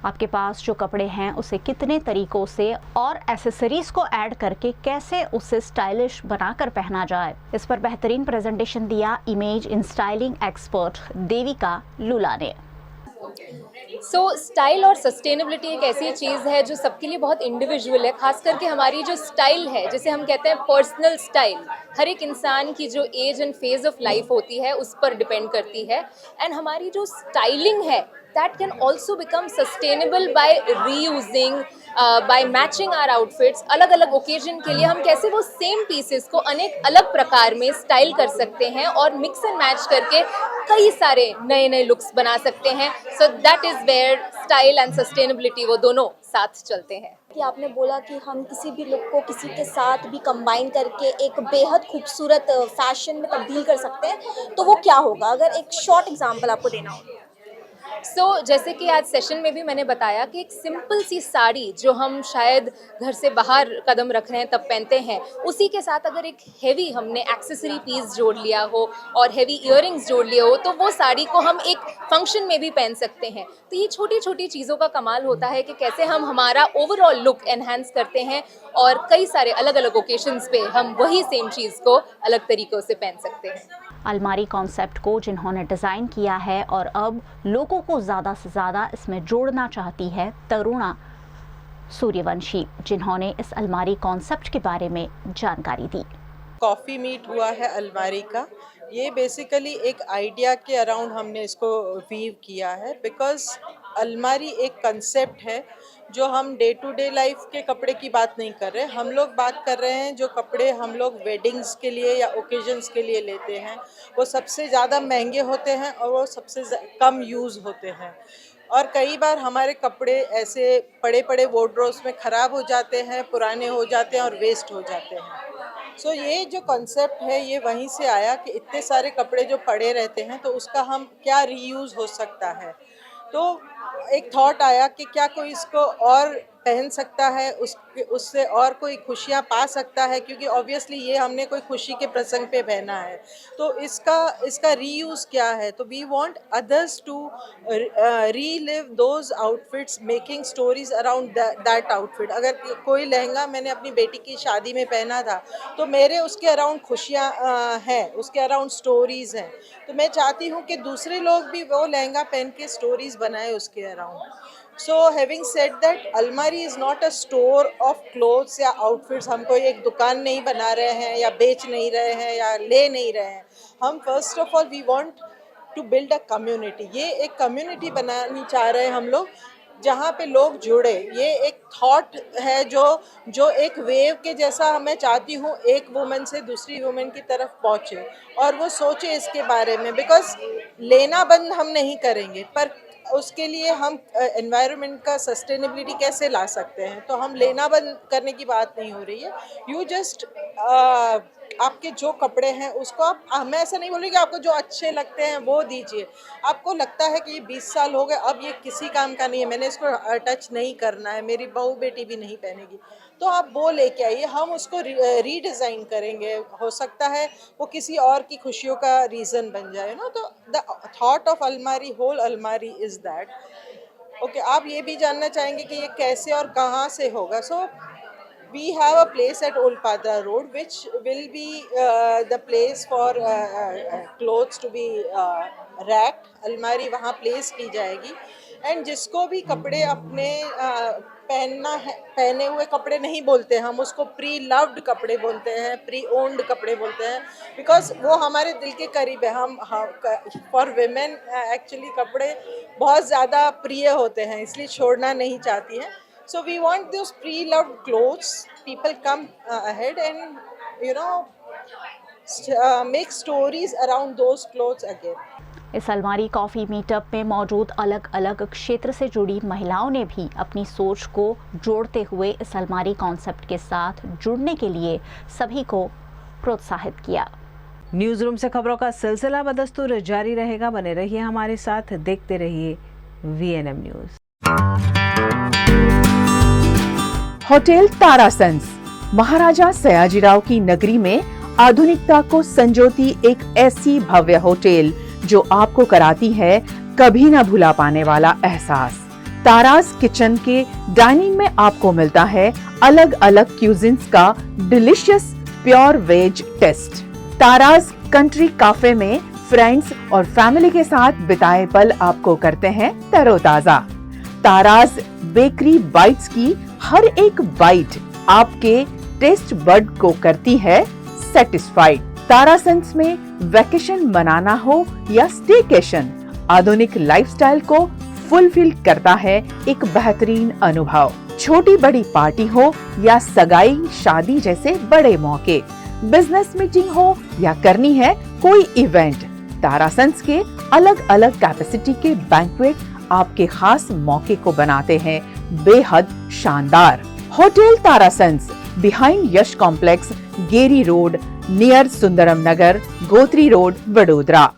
आपके पास जो कपड़े हैं उसे कितने तरीकों से और एसेसरीज को ऐड करके कैसे उसे स्टाइलिश बनाकर पहना जाए, इस पर बेहतरीन प्रेजेंटेशन दिया image in styling expert Devika Lula ने। स्टाइल और सस्टेनेबिलिटी एक ऐसी चीज़ है जो सबके लिए बहुत इंडिविजुअल है। खास करके हमारी जो स्टाइल है, जिसे हम कहते हैं पर्सनल स्टाइल, हर एक इंसान की जो age and phase of life होती है उस पर डिपेंड करती है। एंड हमारी जो स्टाइलिंग है that can also become sustainable by reusing, by matching our outfits। अलग अलग ओकेजन के लिए हम कैसे वो सेम पीसेस को अनेक अलग प्रकार में स्टाइल कर सकते हैं और मिक्स एंड मैच करके कई सारे नए नए लुक्स बना सकते हैं। So that is where style and sustainability वो दोनों साथ चलते हैं। कि आपने बोला कि हम किसी भी लुक को किसी के साथ भी कंबाइन करके एक बेहद खूबसूरत फैशन में तब्दील कर सकते हैं, तो वो क्या होगा? अगर एक शॉर्ट एग्जांपल आपको देना हो। जैसे कि आज सेशन में भी मैंने बताया कि एक सिंपल सी साड़ी जो हम शायद घर से बाहर कदम रख रहे हैं तब पहनते हैं, उसी के साथ अगर एक हेवी हमने एक्सेसरी पीस जोड़ लिया हो और हेवी इयररिंग्स जोड़ लिए हो तो वो साड़ी को हम एक फंक्शन में भी पहन सकते हैं। तो ये छोटी छोटी चीज़ों का कमाल होता है कि कैसे हम हमारा ओवरऑल लुक एनहांस करते हैं और कई सारे अलग अलग ओकेशंस पे हम वही सेम चीज़ को अलग तरीक़ों से पहन सकते हैं। अलमारी कॉन्सेप्ट को जिन्होंने डिज़ाइन किया है और अब लोगों को ज़्यादा से ज़्यादा इसमें जोड़ना चाहती है तरुणा सूर्यवंशी, जिन्होंने इस अलमारी कॉन्सेप्ट के बारे में जानकारी दी। कॉफ़ी मीट हुआ है अलमारी का, ये बेसिकली एक आइडिया के अराउंड हमने इसको वीव किया है, बिकॉज अलमारी एक कंसेप्ट है जो हम डे टू डे लाइफ के कपड़े की बात नहीं कर रहे, हम लोग बात कर रहे हैं जो कपड़े हम लोग वेडिंग्स के लिए या ओकेजन्स के लिए लेते हैं, वो सबसे ज़्यादा महंगे होते हैं और वो सबसे कम यूज़ होते हैं। और कई बार हमारे कपड़े ऐसे पड़े पड़े वार्डरोब्स में ख़राब हो जाते हैं, पुराने हो जाते हैं और वेस्ट हो जाते हैं। ये जो कॉन्सेप्ट है ये वहीं से आया कि इतने सारे कपड़े जो पड़े रहते हैं तो उसका हम क्या रीयूज़ हो सकता है। तो एक थॉट आया कि क्या कोई इसको और पहन सकता है, उससे और कोई खुशियाँ पा सकता है, क्योंकि ऑब्वियसली ये हमने कोई खुशी के प्रसंग पे पहना है, तो इसका रीयूज़ क्या है। तो we want others to relive those outfits, making stories around that outfit. अगर कोई लहंगा मैंने अपनी बेटी की शादी में पहना था तो मेरे उसके अराउंड खुशियाँ हैं, उसके अराउंड स्टोरीज़ हैं, तो मैं चाहती हूँ कि दूसरे लोग भी वो लहंगा पहन के स्टोरीज़ बनाए उसके around. So having said that, अलमारी is not a store of clothes या outfits। हम कोई एक दुकान नहीं बना रहे हैं या बेच नहीं रहे हैं या ले नहीं रहे हैं। हम first of all we want to build a community। ये एक community बनानी चाह रहे हैं हम लोग, जहाँ पे लोग जुड़े। ये एक थॉट है जो एक वेव के जैसा मैं चाहती हूँ एक वुमेन से दूसरी वुमेन की तरफ पहुँचे और वो सोचे इसके बारे में, बिकॉज लेना बंद हम नहीं करेंगे, पर उसके लिए हम एनवायरनमेंट का सस्टेनेबिलिटी कैसे ला सकते हैं। तो हम लेना बंद करने की बात नहीं हो रही है। यू जस्ट आपके जो कपड़े हैं उसको आप, मैं ऐसा नहीं बोल रही कि आपको जो अच्छे लगते हैं वो दीजिए। आपको लगता है कि ये 20 साल हो गए, अब ये किसी काम का नहीं है, मैंने इसको टच नहीं करना है, मेरी बहू बेटी भी नहीं पहनेगी, तो आप वो लेके आइए, हम उसको रीडिज़ाइन करेंगे। हो सकता है वो किसी और की खुशियों का रीज़न बन जाए ना। तो द थॉट ऑफ अलमारी, होल अलमारी इज़ दैट। ओके, आप ये भी जानना चाहेंगे कि ये कैसे और कहाँ से होगा। सो We have a place at Old Padra Road, which will be the place for clothes to be racked. अलमारी वहाँ प्लेस की जाएगी एंड जिसको भी कपड़े अपने पहने हुए कपड़े नहीं बोलते, हम उसको प्री लव्ड कपड़े बोलते हैं, प्री ओन्ड कपड़े बोलते हैं, बिकॉज वो हमारे दिल के करीब है। हम फॉर विमेन एक्चुअली कपड़े बहुत ज़्यादा प्रिय होते हैं, इसलिए छोड़ना नहीं चाहती हैं। So we want those pre-loved clothes. People come ahead and, you know, make stories around those clothes again. इस अलमारी कॉफ़ी मीटअप में मौजूद अलग अलग क्षेत्र से जुड़ी महिलाओं ने भी अपनी सोच को जोड़ते हुए इस अलमारी कॉन्सेप्ट के साथ जुड़ने के लिए सभी को प्रोत्साहित किया। न्यूज़ रूम से खबरों का सिलसिला बदस्तूर जारी रहेगा। बने रहिए हमारे साथ, देखते रहिए VNM न्यूज़। होटल तारासंस महाराजा सयाजीराव की नगरी में आधुनिकता को संजोती एक ऐसी भव्य होटल जो आपको कराती है कभी न भुला पाने वाला एहसास। तारास किचन के डाइनिंग में आपको मिलता है अलग अलग क्यूजिन्स का delicious pure veg taste. Taras country cafe में फ्रेंड्स और फैमिली के साथ बिताए पल आपको करते हैं तरोताजा। तारास बेकरी बाइट्स की हर एक बाइट आपके टेस्ट बड को करती है सेटिस्फाइड। तारासंस में वैकेशन मनाना हो या स्टेकेशन, आधुनिक लाइफस्टाइल को फुलफिल करता है एक बेहतरीन अनुभव। छोटी बड़ी पार्टी हो या सगाई शादी जैसे बड़े मौके, बिजनेस मीटिंग हो या करनी है कोई इवेंट, तारासंस के अलग अलग कैपेसिटी के बैंक्वेट आपके खास मौके को बनाते हैं बेहद शानदार। Hotel Tarasons behind Yash complex, Geri road, near Sundaram Nagar, Gotri road, Vadodara.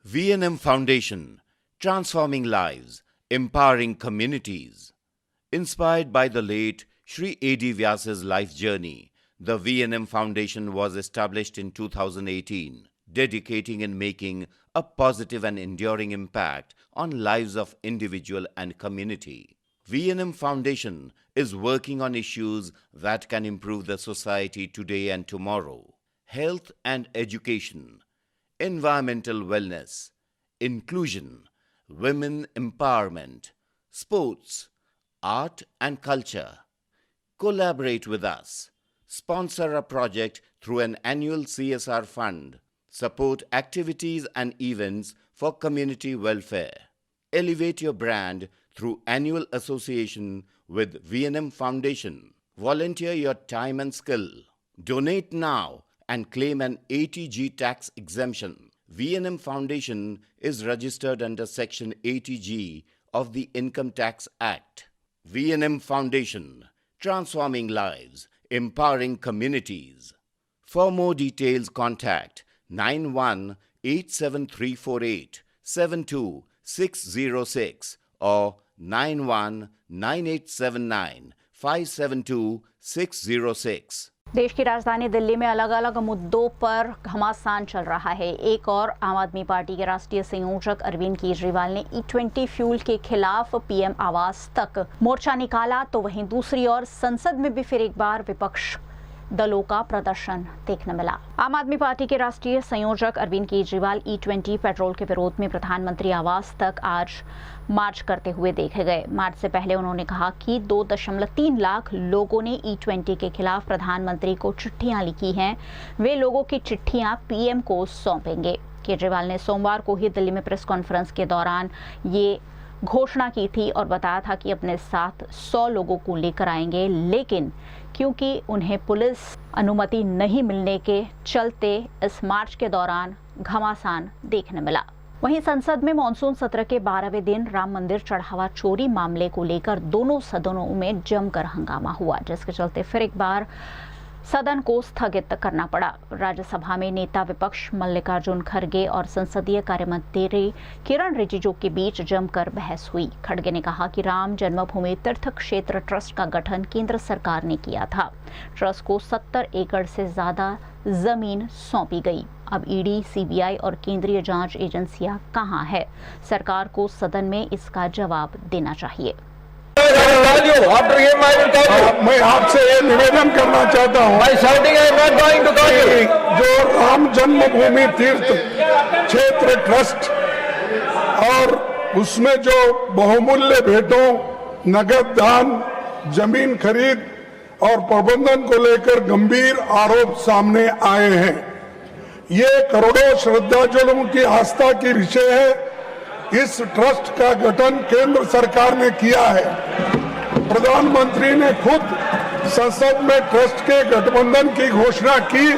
VNM Foundation, transforming lives, empowering communities. Inspired by the late Shri A.D. Vyasa's life journey, the VNM Foundation was established in 2018, dedicating and making a positive and enduring impact on lives of individual and community. VNM Foundation is working on issues that can improve the society today and tomorrow. Health and education, environmental wellness, inclusion, women empowerment, sports, art and culture. Collaborate with us. Sponsor a project through an annual CSR fund. Support activities and events for community welfare. Elevate your brand through annual association with VNM Foundation. Volunteer your time and skill. Donate now and claim an 80G tax exemption. VNM Foundation is registered under Section 80G of the Income Tax Act. VNM Foundation, transforming lives, empowering communities. For more details, contact 918738 72606 or 919879 572606। देश की राजधानी दिल्ली में अलग अलग मुद्दों पर घमासान चल रहा है। एक और आम आदमी पार्टी के राष्ट्रीय संयोजक अरविंद केजरीवाल ने E20 फ्यूल के खिलाफ PM आवास तक मोर्चा निकाला, तो वहीं दूसरी ओर संसद में भी फिर एक बार विपक्ष दलों का प्रदर्शन देखने मिला। आम आदमी पार्टी के राष्ट्रीय संयोजक अरविंद केजरीवाल E20 पेट्रोल के विरोध में प्रधानमंत्री आवास तक आज मार्च करते हुए देखे गए। मार्च से पहले उन्होंने कहा कि 2.3 लाख लोगों ने E20 के खिलाफ प्रधानमंत्री को चिट्ठियां लिखी हैं। वे लोगों की चिट्ठियां PM को सौंपेंगे। केजरीवाल ने सोमवार को ही दिल्ली में प्रेस कॉन्फ्रेंस के दौरान ये घोषणा की थी और बताया था कि अपने साथ 100 लोगों को लेकर आएंगे, लेकिन क्योंकि उन्हें पुलिस अनुमति नहीं मिलने के चलते इस मार्च के दौरान घमासान देखने मिला। वहीं संसद में मानसून सत्र के 12वें दिन राम मंदिर चढ़ावा चोरी मामले को लेकर दोनों सदनों में जमकर हंगामा हुआ, जिसके चलते फिर एक बार सदन को स्थगित करना पड़ा। राज्यसभा में नेता विपक्ष मल्लिकार्जुन खड़गे और संसदीय कार्य मंत्री किरण रिजिजू के बीच जमकर बहस हुई। खड़गे ने कहा कि राम जन्मभूमि तीर्थ क्षेत्र ट्रस्ट का गठन केंद्र सरकार ने किया था। ट्रस्ट को 70 एकड़ से ज्यादा जमीन सौंपी गई। अब ईडी, CBI और केंद्रीय जांच एजेंसियां कहां है? सरकार को सदन में इसका जवाब देना चाहिए। call you. After him, I will call you. मैं आपसे ये निवेदन करना चाहता हूँ, By shouting, I am not going to call you. जो राम जन्मभूमि तीर्थ क्षेत्र ट्रस्ट और उसमें जो बहुमूल्य भेंटों, नगद दान, जमीन खरीद और प्रबंधन को लेकर गंभीर आरोप सामने आए हैं। ये करोड़ों श्रद्धालुओं की आस्था की विषय है। इस ट्रस्ट का गठन केंद्र सरकार ने किया है। प्रधानमंत्री ने खुद संसद में ट्रस्ट के गठबंधन की घोषणा की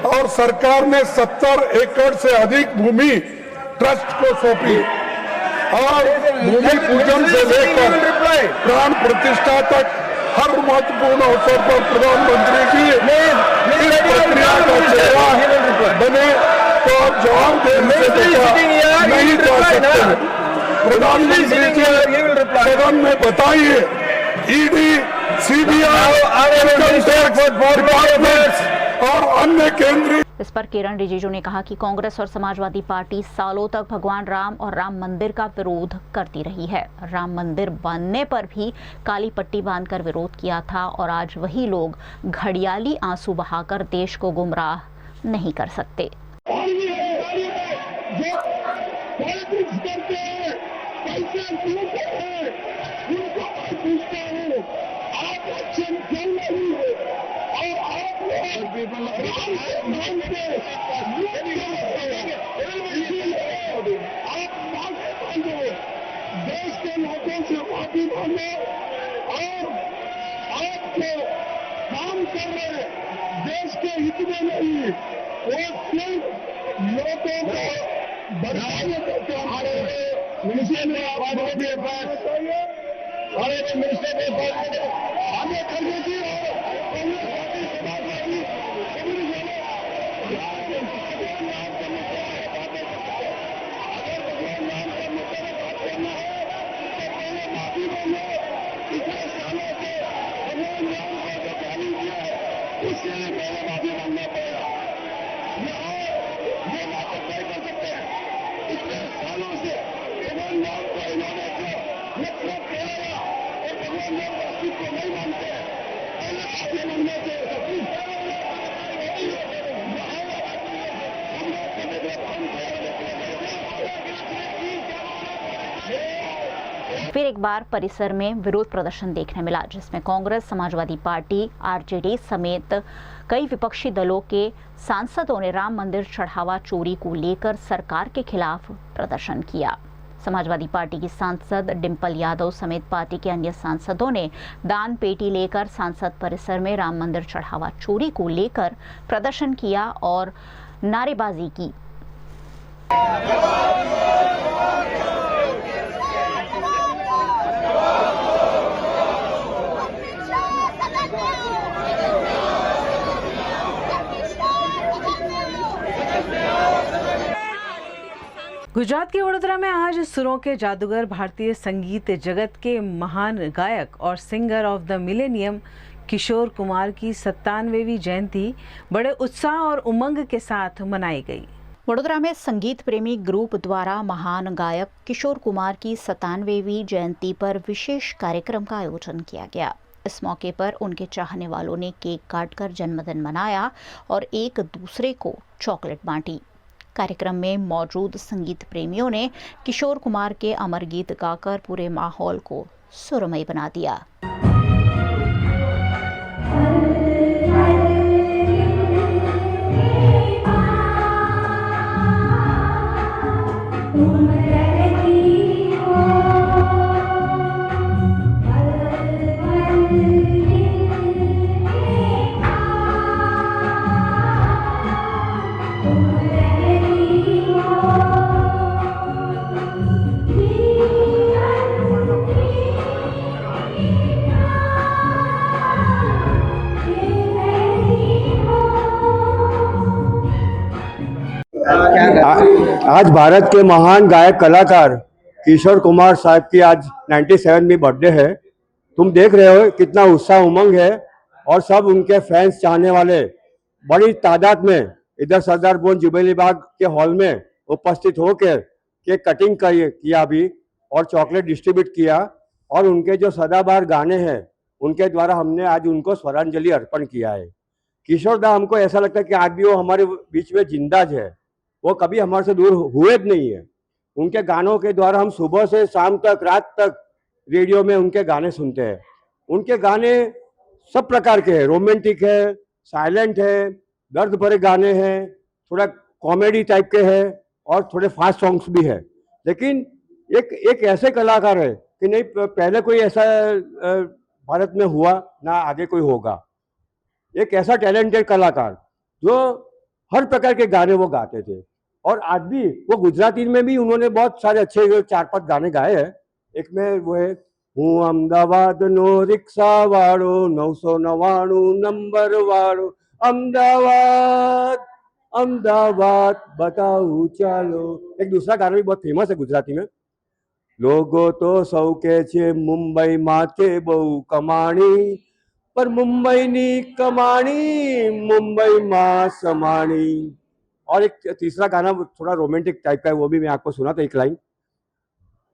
और सरकार ने 70 एकड़ से अधिक भूमि ट्रस्ट को सौंपी और भूमि पूजन से लेकर प्राण प्रतिष्ठा तक हर महत्वपूर्ण अवसर पर प्रधानमंत्री जी इस प्रक्रिया का चेहरा बने तो आप जवाब देने से बचा नहीं जा सकते। प्रधानमंत्री जी सदन में बताइए, ईडी, सीबीआई, और अन्य केंद्रीय। इस पर किरण रिजिजू ने कहा कि कांग्रेस और समाजवादी पार्टी सालों तक भगवान राम और राम मंदिर का विरोध करती रही है। राम मंदिर बनने पर भी काली पट्टी बांधकर विरोध किया था और आज वही लोग घड़ियाली आंसू बहाकर देश को गुमराह नहीं कर सकते। देश के लोगों से माफी मांगे और आपको काम कर रहे देश के हित में नहीं, वो सिर्फ लोगों को बढ़ाने को हमारे मिनिस्टर ने मिनिस्टर के पास आगे करने की फिर एक बार परिसर में विरोध प्रदर्शन देखने मिला, जिसमें कांग्रेस, समाजवादी पार्टी, आरजेडी समेत कई विपक्षी दलों के सांसदों ने राम मंदिर चढ़ावा चोरी को लेकर सरकार के खिलाफ प्रदर्शन किया। समाजवादी पार्टी की सांसद डिंपल यादव समेत पार्टी के अन्य सांसदों ने दान पेटी लेकर सांसद परिसर में राम मंदिर चढ़ावा चोरी को लेकर प्रदर्शन किया और नारेबाजी की। गुजरात के वडोदरा में आज सुरों के जादूगर, भारतीय संगीत जगत के महान गायक और singer of the millennium Kishore Kumar की 97वीं जयंती बड़े उत्साह और उमंग के साथ मनाई गई। वडोदरा में संगीत प्रेमी ग्रुप द्वारा महान गायक किशोर कुमार की 97वीं जयंती पर विशेष कार्यक्रम का आयोजन किया गया। इस मौके पर उनके चाहने वालों ने केक काटकर जन्मदिन मनाया और एक दूसरे को चॉकलेट बांटी। कार्यक्रम में मौजूद संगीत प्रेमियों ने किशोर कुमार के अमर गीत गाकर पूरे माहौल को सुरमयी बना दिया। आज भारत के महान गायक कलाकार किशोर कुमार साहब की आज 97वीं बर्थडे है। तुम देख रहे हो कितना उत्साह उमंग है और सब उनके फैंस चाहने वाले बड़ी तादाद में इधर सरदार भवन जुबली बाग के हॉल में उपस्थित होकर केक कटिंग किया भी और चॉकलेट डिस्ट्रीब्यूट किया। और उनके जो सदाबहार गाने हैं उनके द्वारा हमने आज उनको स्वरांजलि अर्पण किया है। किशोर दा हमको ऐसा लगता है कि आज भी वो हमारे बीच में जिंदाज है, वो कभी हमारे से दूर हुए भी नहीं है। उनके गानों के द्वारा हम सुबह से शाम तक रात तक रेडियो में उनके गाने सुनते हैं। उनके गाने सब प्रकार के हैं, रोमांटिक है, साइलेंट है, दर्द भरे गाने हैं, थोड़ा कॉमेडी टाइप के हैं और थोड़े फास्ट सॉन्ग्स भी है। लेकिन एक ऐसे कलाकार है कि नहीं पहले कोई ऐसा भारत में हुआ ना आगे कोई होगा। एक ऐसा टैलेंटेड कलाकार जो हर प्रकार के गाने वो गाते थे और आज भी वो गुजराती में भी उन्होंने बहुत सारे अच्छे 4-5 गाने गाए हैं। एक में वो है હું અમદાવાદનો રિક્ષાવાળો 999 નંબર વાળો અમદાવાદ અમદાવાદ बताओ ચાલો। एक दूसरा गाना भी बहुत फेमस है गुजराती में, लोगो तो सौ के छे मुंबई माथे बहु कमाणी पर मुंबईनी कमाणी मुंबई मां समाणी। और एक तीसरा गाना थोड़ा रोमांटिक टाइप का है, वो भी मैं आपको सुना था एक लाइन,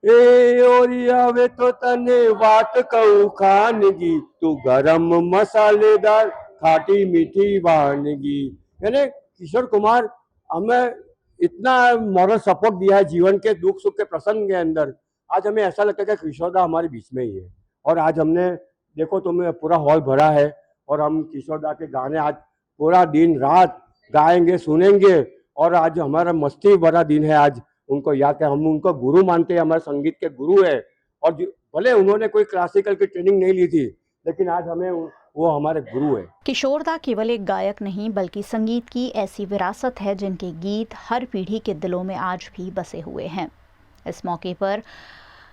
ए ओरियावे तो तने बात कहूं खानगी तू गरम मसालेदार खाटी मीठी वानगी। यानी किशोर कुमार हमें इतना मॉरल सपोर्ट दिया है जीवन के दुख सुख के प्रसंग के अंदर। आज हमें ऐसा लगता है कि किशोरदा हमारे बीच में ही है। और आज हमने देखो तुम्हें पूरा हॉल भरा है और हम किशोरदा के गाने आज पूरा दिन रात गाएंगे सुनेंगे। और आज हमारा मस्ती भरा दिन है। आज उनको याद है, हम उनको गुरु मानते हैं, हमारे संगीत के गुरु है। और भले उन्होंने कोई क्लासिकल की ट्रेनिंग नहीं ली थी लेकिन आज हमें वो हमारे गुरु है। किशोरदा केवल एक गायक नहीं बल्कि संगीत की ऐसी विरासत है जिनके गीत हर पीढ़ी के दिलों में आज भी बसे हुए हैं। इस मौके पर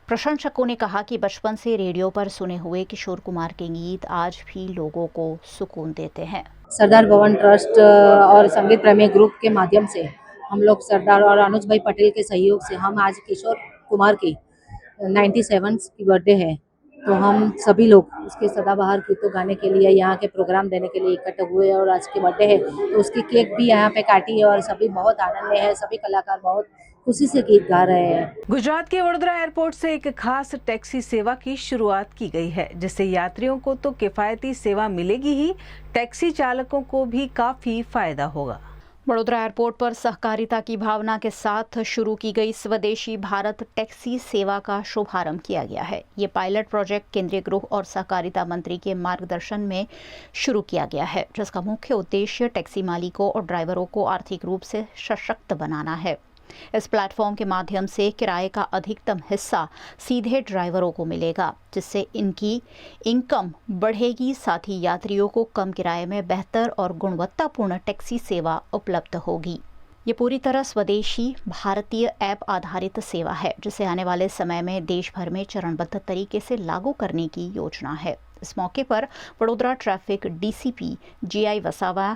प्रशंसकों ने कहा कि बचपन से रेडियो पर सुने हुए किशोर कुमार के गीत आज भी लोगों को सुकून देते हैं। सरदार भवन ट्रस्ट और संगीत प्रेमी ग्रुप के माध्यम से हम लोग सरदार और अनुज भाई पटेल के सहयोग से हम आज किशोर कुमार की 97 की बर्थडे है तो हम सभी लोग उसके सदाबहार गीतों गाने के लिए यहाँ के प्रोग्राम देने के लिए इकट्ठे हुए और आज की बर्थडे है तो उसकी केक भी यहाँ पे काटी और सभी बहुत आनंद में है। सभी कलाकार बहुत खुशी से गीत गा रहे हैं। गुजरात के वडोदरा एयरपोर्ट से एक खास टैक्सी सेवा की शुरुआत की गई है जिससे यात्रियों को तो किफायती सेवा मिलेगी ही, टैक्सी चालकों को भी काफी फायदा होगा। वडोदरा एयरपोर्ट पर सहकारिता की भावना के साथ शुरू की गई स्वदेशी भारत टैक्सी सेवा का शुभारंभ किया गया है। ये पायलट प्रोजेक्ट केंद्रीय गृह और सहकारिता मंत्री के मार्गदर्शन में शुरू किया गया है जिसका मुख्य उद्देश्य टैक्सी मालिकों और ड्राइवरों को आर्थिक रूप से सशक्त बनाना है। इस प्लेटफॉर्म के माध्यम से किराए का अधिकतम हिस्सा सीधे ड्राइवरों को मिलेगा जिससे इनकी इनकम बढ़ेगी, साथ ही यात्रियों को कम किराए में बेहतर और गुणवत्तापूर्ण टैक्सी सेवा उपलब्ध होगी। ये पूरी तरह स्वदेशी भारतीय ऐप आधारित सेवा है जिसे आने वाले समय में देश भर में चरणबद्ध तरीके से लागू करने की योजना है। इस मौके पर Vadodara traffic DCP GI Vasava,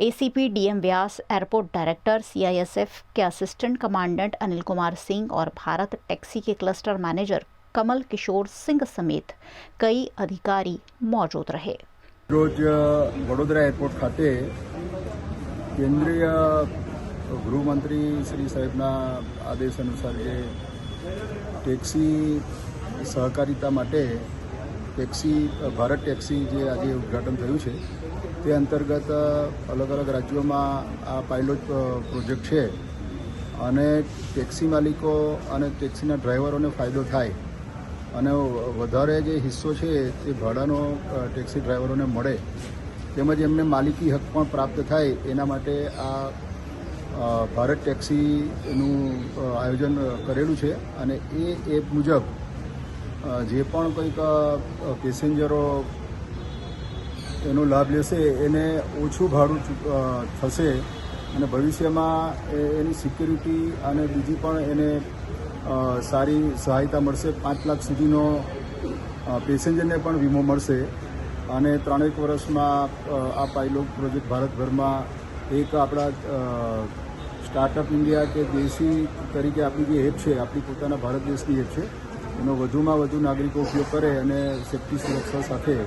ACP DM Vyas, airport director CISF के असिस्टेंट कमांडेंट अनिल कुमार सिंह और भारत टैक्सी के क्लस्टर मैनेजर कमल किशोर सिंह समेत कई अधिकारी मौजूद रहे। रोज वडोदरा एयरपोर्ट खाते केंद्रीय गृहमंत्री श्री साहेबना आदेश अनुसार जे टैक्सी सहकारिता माटे टैक्सी भारत टैक्सी जे आज उद्घाटन थयुं छे તે અંતર્ગત અલગ અલગ રાજ્યોમાં આ પાયલોટ પ્રોજેક્ટ છે અને ટેક્સી માલિકો અને ટેક્સીના ડ્રાઈવરોને ફાયદો થાય અને વધારે જે હિસ્સો છે તે ભાડાનો ટેક્સી ડ્રાઈવરોને મળે તેમજ એમને માલિકી હક પણ પ્રાપ્ત થાય એના માટે આ ભારત ટેક્સીનું આયોજન કરેલું છે અને એ એપ મુજબ જે પણ કંઈક પેસેન્જરો એનો લાભ લેશે એને ઓછું ભાડું થશે અને ભવિષ્યમાં એની સિક્યુરિટી અને બીજી પણ એને સારી સહાયતા મળશે। 5 લાખ સુધીનો પેસેન્જરને પણ વીમો મળશે અને 3 વર્ષમાં આ પાયલોટ પ્રોજેક્ટ ભારતભરમાં એક આપણા સ્ટાર્ટઅપ ઇન્ડિયા કે દેશી તરીકે આપણી જે એપ છે આપણી પોતાના ભારત દેશની એપ છે એનો વધુમાં વધુ નાગરિકો ઉપયોગ કરે અને સેફ્ટી સુરક્ષા સાથે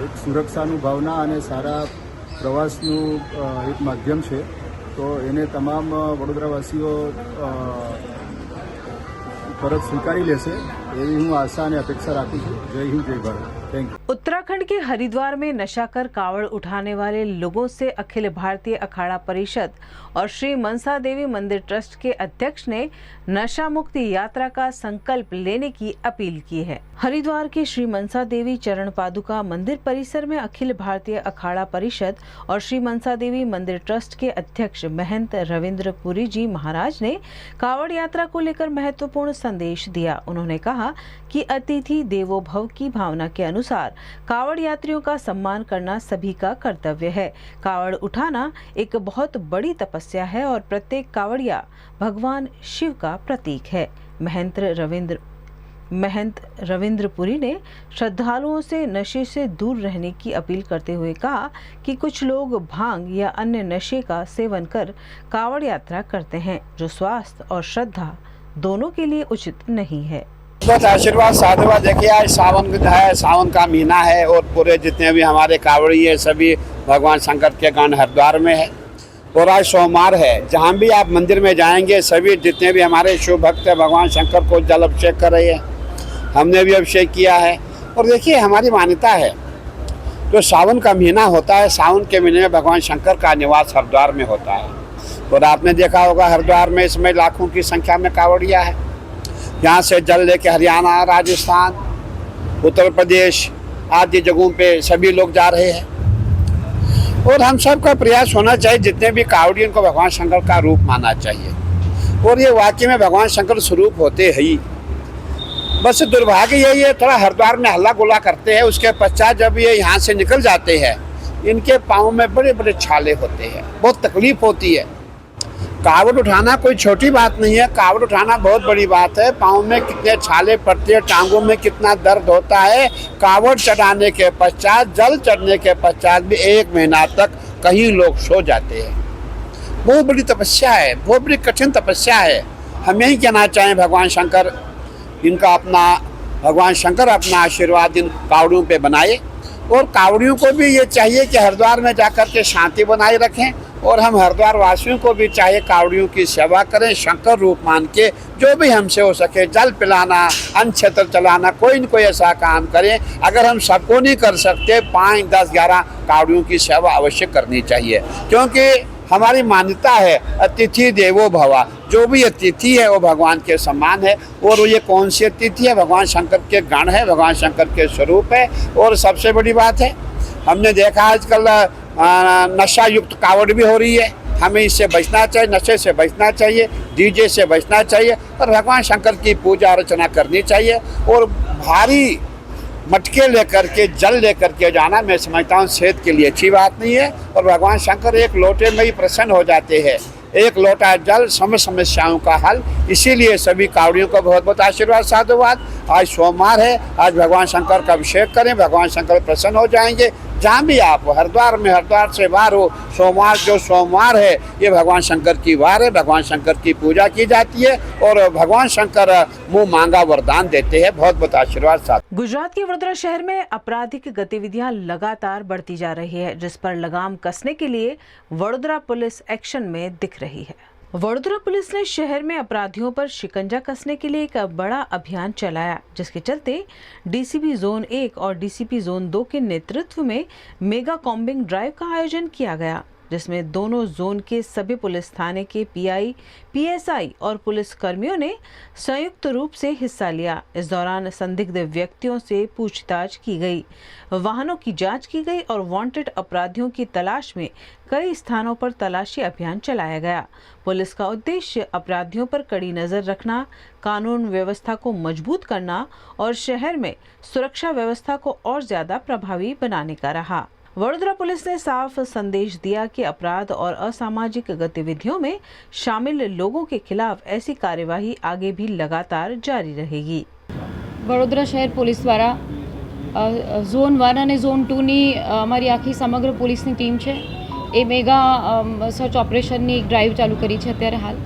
એક સુરક્ષાનું ભાવના અને સારા પ્રવાસનું એક માધ્યમ છે તો એને તમામ વડોદરાવાસીઓ પરત સ્વીકારી લેશે એવી હું આશા અને અપેક્ષા રાખું છું. જય હિન્દ, જય ભારત. Thank you. उत्तराखंड के हरिद्वार में नशा कर कावड़ उठाने वाले लोगों से अखिल भारतीय अखाड़ा परिषद और श्री मनसा देवी मंदिर ट्रस्ट के अध्यक्ष ने नशा मुक्ति यात्रा का संकल्प लेने की अपील की है। हरिद्वार के श्री मनसा देवी चरण पादुका मंदिर परिसर में अखिल भारतीय अखाड़ा परिषद और श्री मनसा देवी मंदिर ट्रस्ट के अध्यक्ष महंत रविंद्र पुरी जी महाराज ने कावड़ यात्रा को लेकर महत्वपूर्ण संदेश दिया। उन्होंने कहा कि अतिथि देवो भव की भावना के अनुसार कावड़ यात्रियों का सम्मान करना सभी का कर्तव्य है। कावड़ उठाना एक बहुत बड़ी तपस्या है और प्रत्येक कावड़िया भगवान शिव का प्रतीक है। महंत रविंद्र पुरी ने श्रद्धालुओं से नशे से दूर रहने की अपील करते हुए कहा कि कुछ लोग भांग या अन्य नशे का सेवन कर कावड़ यात्रा करते हैं, जो स्वास्थ्य और श्रद्धा दोनों के लिए उचित नहीं है। बहुत आशीर्वाद साधुवाद। देखिए आज सावन है, सावन का महीना है और पूरे जितने भी हमारे कावड़ी है सभी भगवान शंकर के गण हरिद्वार में है और आज सोमवार है। जहाँ भी आप मंदिर में जाएंगे सभी जितने भी हमारे शिव भक्त है भगवान शंकर को जल अभिषेक कर रहे हैं। हमने भी अभिषेक किया है और देखिए हमारी मान्यता है जो सावन का महीना होता है, सावन के महीने में भगवान शंकर का निवास हरिद्वार में होता है और आपने देखा होगा हरिद्वार में इसमें लाखों की संख्या में कावड़िया है। यहाँ से जल लेके हरियाणा, राजस्थान, उत्तर प्रदेश आदि जगहों पे सभी लोग जा रहे हैं और हम सब का प्रयास होना चाहिए जितने भी कावड़ियों को भगवान शंकर का रूप मानना चाहिए और ये वाकई में भगवान शंकर स्वरूप होते ही। बस दुर्भाग्य यही है थोड़ा हरिद्वार में हल्ला गुल्ला करते हैं, उसके पश्चात जब ये यहाँ से निकल जाते हैं इनके पाँव में बड़े बड़े छाले होते हैं, बहुत तकलीफ होती है। कावड़ उठाना कोई छोटी बात नहीं है, कावड़ उठाना बहुत बड़ी बात है। पाँव में कितने छाले पड़ते हैं, टांगों में कितना दर्द होता है। कावड़ चढ़ाने के पश्चात, जल चढ़ने के पश्चात भी 1 महीना तक कहीं लोग सो जाते हैं। बहुत बड़ी तपस्या है, बहुत बड़ी कठिन तपस्या है। हम यही कहना चाहें भगवान शंकर भगवान शंकर अपना आशीर्वाद इन कावड़ियों पे बनाए और कावड़ियों को भी ये चाहिए कि हरिद्वार में जाकर के शांति बनाए रखें और हम हरिद्वार वासियों को भी चाहिए कावड़ियों की सेवा करें, शंकर रूप मान के जो भी हमसे हो सके जल पिलाना, अन्न क्षेत्र चलाना, कोई न कोई ऐसा काम करें। अगर हम सबको नहीं कर सकते 5, 10, 11 कावड़ियों की सेवा अवश्य करनी चाहिए क्योंकि हमारी मान्यता है अतिथि देवो भव, जो भी अतिथि है वो भगवान के समान है और ये कौन सी अतिथि है, भगवान शंकर के गण है, भगवान शंकर के स्वरूप है। और सबसे बड़ी बात है हमने देखा आजकल नशा युक्त कावड़ भी हो रही है, हमें इससे बचना चाहिए, नशे से बचना चाहिए, डीजे से बचना चाहिए और भगवान शंकर की पूजा अर्चना करनी चाहिए। और भारी मटके लेकर के जल लेकर के जाना मैं समझता हूँ सेहत के लिए अच्छी बात नहीं है और भगवान शंकर एक लोटे में ही प्रसन्न हो जाते हैं। एक लोटा जल समस्याओं का हल। इसीलिए सभी कावड़ियों को बहुत बहुत आशीर्वाद साधुवाद। आज सोमवार है, आज भगवान शंकर का अभिषेक करें, भगवान शंकर प्रसन्न हो जाएंगे। जहाँ भी आप हरिद्वार में, हरिद्वार से बाहर हो, सोमवार जो सोमवार है ये भगवान शंकर की वार है, भगवान शंकर की पूजा की जाती है और भगवान शंकर मुँह मांगा वरदान देते हैं। बहुत बहुत आशीर्वाद साथ। गुजरात के वडोदरा शहर में आपराधिक गतिविधियां लगातार बढ़ती जा रही है, जिस पर लगाम कसने के लिए वडोदरा पुलिस एक्शन में दिख रही है। वडोदरा पुलिस ने शहर में अपराधियों पर शिकंजा कसने के लिए एक बड़ा अभियान चलाया, जिसके चलते डीसीपी जोन 1 और डीसीपी जोन 2 के नेतृत्व में मेगा कॉम्बिंग ड्राइव का आयोजन किया गया, जिसमें दोनों जोन के सभी पुलिस थाने के पीआई, पीएसआई और पुलिस कर्मियों ने संयुक्त रूप से हिस्सा लिया। इस दौरान संदिग्ध व्यक्तियों से पूछताछ की गई, वाहनों की जांच की गई और वांटेड अपराधियों की तलाश में कई स्थानों पर तलाशी अभियान चलाया गया। पुलिस का उद्देश्य अपराधियों पर कड़ी नजर रखना, कानून व्यवस्था को मजबूत करना और शहर में सुरक्षा व्यवस्था को और ज्यादा प्रभावी बनाने का रहा। वडोदरा पुलिस ने साफ संदेश दिया कि अपराध और असामाजिक गतिविधियों में शामिल लोगों के खिलाफ ऐसी कार्यवाही आगे भी लगातार जारी रहेगी। वडोदरा शहर पुलिस द्वारा ઝોન 1 અને ઝોન 2ની અમારી આખી સમગ્ર પોલીસની ટીમ છે એ મેગા સર્ચ ઓપરેશનની એક ડ્રાઈવ ચાલુ કરી છે અત્યારે હાલ।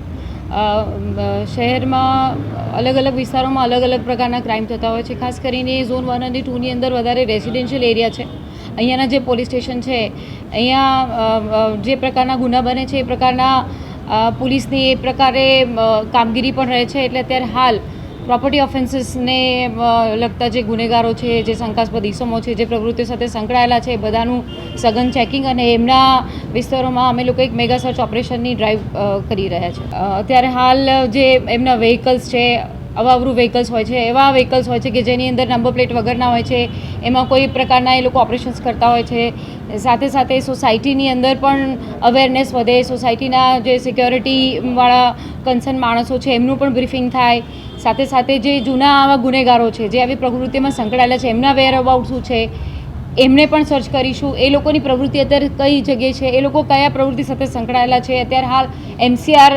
શહેરમાં અલગ અલગ વિસ્તારોમાં અલગ અલગ પ્રકારના ક્રાઇમ થતા હોય છે, ખાસ કરીને ઝોન 1 અને 2ની અંદર વધારે રેસિડેન્શિયલ એરિયા છે। અહીંયાના જે પોલીસ સ્ટેશન છે અહીંયા જે પ્રકારના ગુના બને છે એ પ્રકારના પોલીસની એ પ્રકારે કામગીરી પણ રહે છે। એટલે અત્યારે હાલ પ્રોપર્ટી ઓફેન્સીસને લગતા જે ગુનેગારો છે, જે શંકાસ્પદ ઇસમો છે, જે પ્રવૃત્તિઓ સાથે સંકળાયેલા છે, એ બધાનું સઘન ચેકિંગ અને એમના વિસ્તારોમાં અમે લોકો એક મેગા સર્ચ ઓપરેશનની ડ્રાઈવ કરી રહ્યા છે. અત્યારે હાલ જે એમના વ્હીકલ્સ છે, અવાવરું વ્હીકલ્સ હોય છે, એવા વ્હીકલ્સ હોય છે કે જેની અંદર નંબર પ્લેટ વગરના હોય છે, એમાં કોઈ પ્રકારના એ લોકો ઓપરેશન્સ કરતા હોય છે. સાથે સાથે સોસાયટીની અંદર પણ અવેરનેસ વધે, સોસાયટીના જે સિક્યોરિટીવાળા કન્સર્ન માણસો છે એમનું પણ બ્રીફિંગ થાય. સાથે સાથે જે જૂના આવા ગુનેગારો છે, જે આવી પ્રવૃત્તિમાં સંકળાયેલા છે, એમના વેર અબાઉટ શું છે એમને પણ સર્ચ કરીશું. એ લોકોની પ્રવૃત્તિ અત્યારે કઈ જગ્યાએ છે, એ લોકો કયા પ્રવૃત્તિ સાથે સંકળાયેલા છે. અત્યારે હાલ MCR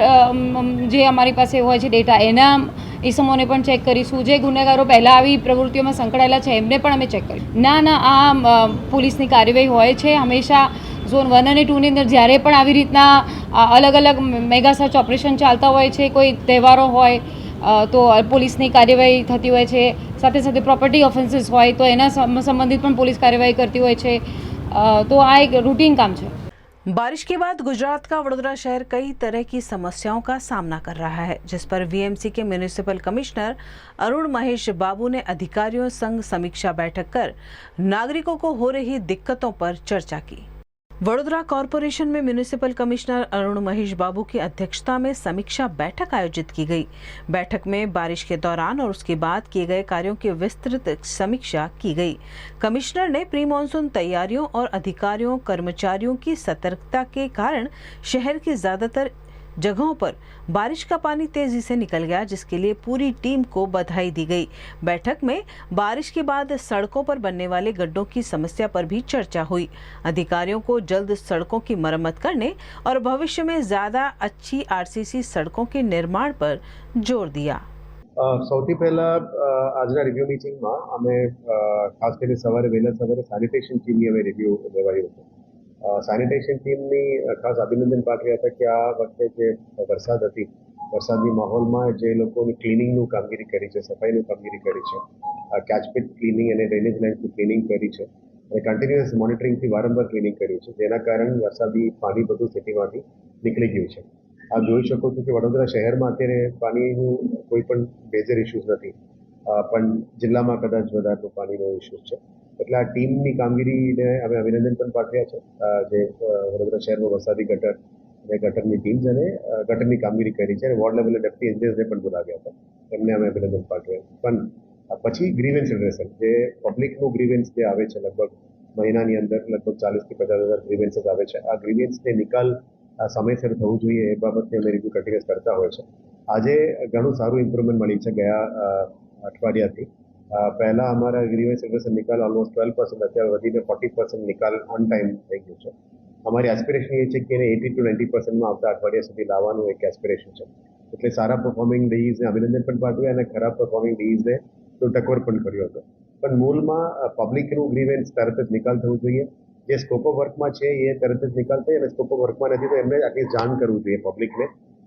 જે અમારી પાસે હોય છે ડેટા, એના ઇસમોને પણ ચેક કરીશું. જે ગુનેગારો પહેલાં આવી પ્રવૃત્તિઓમાં સંકળાયેલા છે એમને પણ અમે ચેક કરીશું. ના, આ પોલીસની કાર્યવાહી હોય છે હંમેશા. ઝોન 1 અને 2ની અંદર જ્યારે પણ આવી રીતના અલગ અલગ મેગા સર્ચ ઓપરેશન ચાલતા હોય છે, કોઈ તહેવારો હોય તો પોલીસની કાર્યવાહી થતી હોય છે. સાથે સાથે પ્રોપર્ટી ઓફેન્સીસ હોય તો એના સંબંધિત પણ पुलिस કાર્યવાही करती હોય છે. तो આ એક रूटीन काम છે. बारिश के बाद गुजरात का वडोदरा शहर कई तरह की समस्याओं का सामना कर रहा है, जिस पर वीएमसी के म्यूनिसिपल कमिश्नर अरुण महेश बाबू ने अधिकारियों संग समीक्षा बैठक कर नागरिकों को हो रही दिक्कतों पर चर्चा की. वडोदरा कॉरपोरेशन में म्यूनिसिपल कमिश्नर अरुण महेश बाबू की अध्यक्षता में समीक्षा बैठक आयोजित की गई. बैठक में बारिश के दौरान और उसके बाद किए गए कार्यों की विस्तृत समीक्षा की गई. कमिश्नर ने प्री मॉनसून तैयारियों और अधिकारियों कर्मचारियों की सतर्कता के कारण शहर की ज्यादातर जगहों पर बारिश का पानी तेजी से निकल गया, जिसके लिए पूरी टीम को बधाई दी गई. बैठक में बारिश के बाद सड़कों पर बनने वाले गड्ढों की समस्या पर भी चर्चा हुई. अधिकारियों को जल्द सड़कों की मरम्मत करने और भविष्य में ज्यादा अच्छी RCC सड़कों के निर्माण पर जोर दिया. સૌથી પહેલા આજના રિવ્યુ મીટિંગમાં અમે ખાસ કરીને વહેલા સવારે સેનિટેશન ટીમની અમે રિવ્યુ લેવાયું હતું. સેનિટેશન ટીમની ખાસ અભિનંદન પાઠવ્યા હતા કે આ વખતે જે વરસાદ હતી, વરસાદની માહોલમાં જે લોકોની ક્લિનિંગનું કામગીરી કરી છે, સફાઈનું કામગીરી કરી છે, કેચપિટ ક્લિનિંગ અને ડ્રેનેજ લાઇનનું ક્લિનિંગ કરી છે અને કન્ટિન્યુઅસ મોનિટરિંગથી વારંવાર ક્લિનિંગ કર્યું છે, જેના કારણે વરસાદી પાણી બધું સિટીમાંથી નીકળી ગયું છે. આપ જોઈ શકો છો કે વડોદરા શહેરમાં અત્યારે પાણીનું કોઈ પણ મેજર ઇસ્યુઝ નથી, પણ જિલ્લામાં કદાચ વધારનું પાણીનો ઇસ્યુઝ છે. એટલે આ ટીમની કામગીરીને અમે અભિનંદન પણ પાઠવ્યા છે. જે વડોદરા શહેરમાં વરસાદી ગટર અને ગટરની ટીમ્સ અને ગટરની કામગીરી કરી છે અને વોર્ડ લેવલે ડેપ્યુટી એન્જિનિયર્સને પણ બોલાવ્યા હતા, એમને અમે અભિનંદન પાઠવ્યા. પણ પછી ગ્રીવન્સ એડ્રેસર, જે પબ્લિકનું ગ્રીવન્સ જે આવે છે, લગભગ મહિનાની અંદર લગભગ 40,000 થી 50,000 ગ્રીવન્સીસ આવે છે. આ ગ્રીવન્સને નિકાલ સમયસર થવું જોઈએ એ બાબતે અમે રિવ્યુ કન્ટિન્યુઅસ કરતા હોય છે. આજે ઘણું સારું ઇમ્પ્રુવમેન્ટ મળી છે ગયા અઠવાડિયાથી. પહેલા અમારા ગ્રીવન્સ એડ્રેસર નિકાલ ઓલમોસ્ટ 12%, અત્યારે વધીને 40% નિકાલ ઓન ટાઈમ થઈ ગયું છે. અમારી એસ્પિરેશન એ છે કે એને 80 to 90%માં આવતા અઠવાડિયા સુધી લાવવાનું એક એસ્પિરેશન છે. એટલે સારા પરફોર્મિંગ ડીઈઝને અભિનંદન પણ પાઠવ્યા અને ખરાબ પરફોર્મિંગ ડીઈઝને ટકોર પણ કર્યો હતો. પણ મૂળમાં પબ્લિકનું ગ્રીવન્સ તરત જ નિકાલ થવું જોઈએ. જે સ્કોપ ઓફ વર્કમાં છે એ તરત જ નિકાલ થાય, અને સ્કોપ ઓફ વર્કમાં નથી તો એમને એટલીસ્ટ જાણ કરવું જોઈએ પબ્લિકને,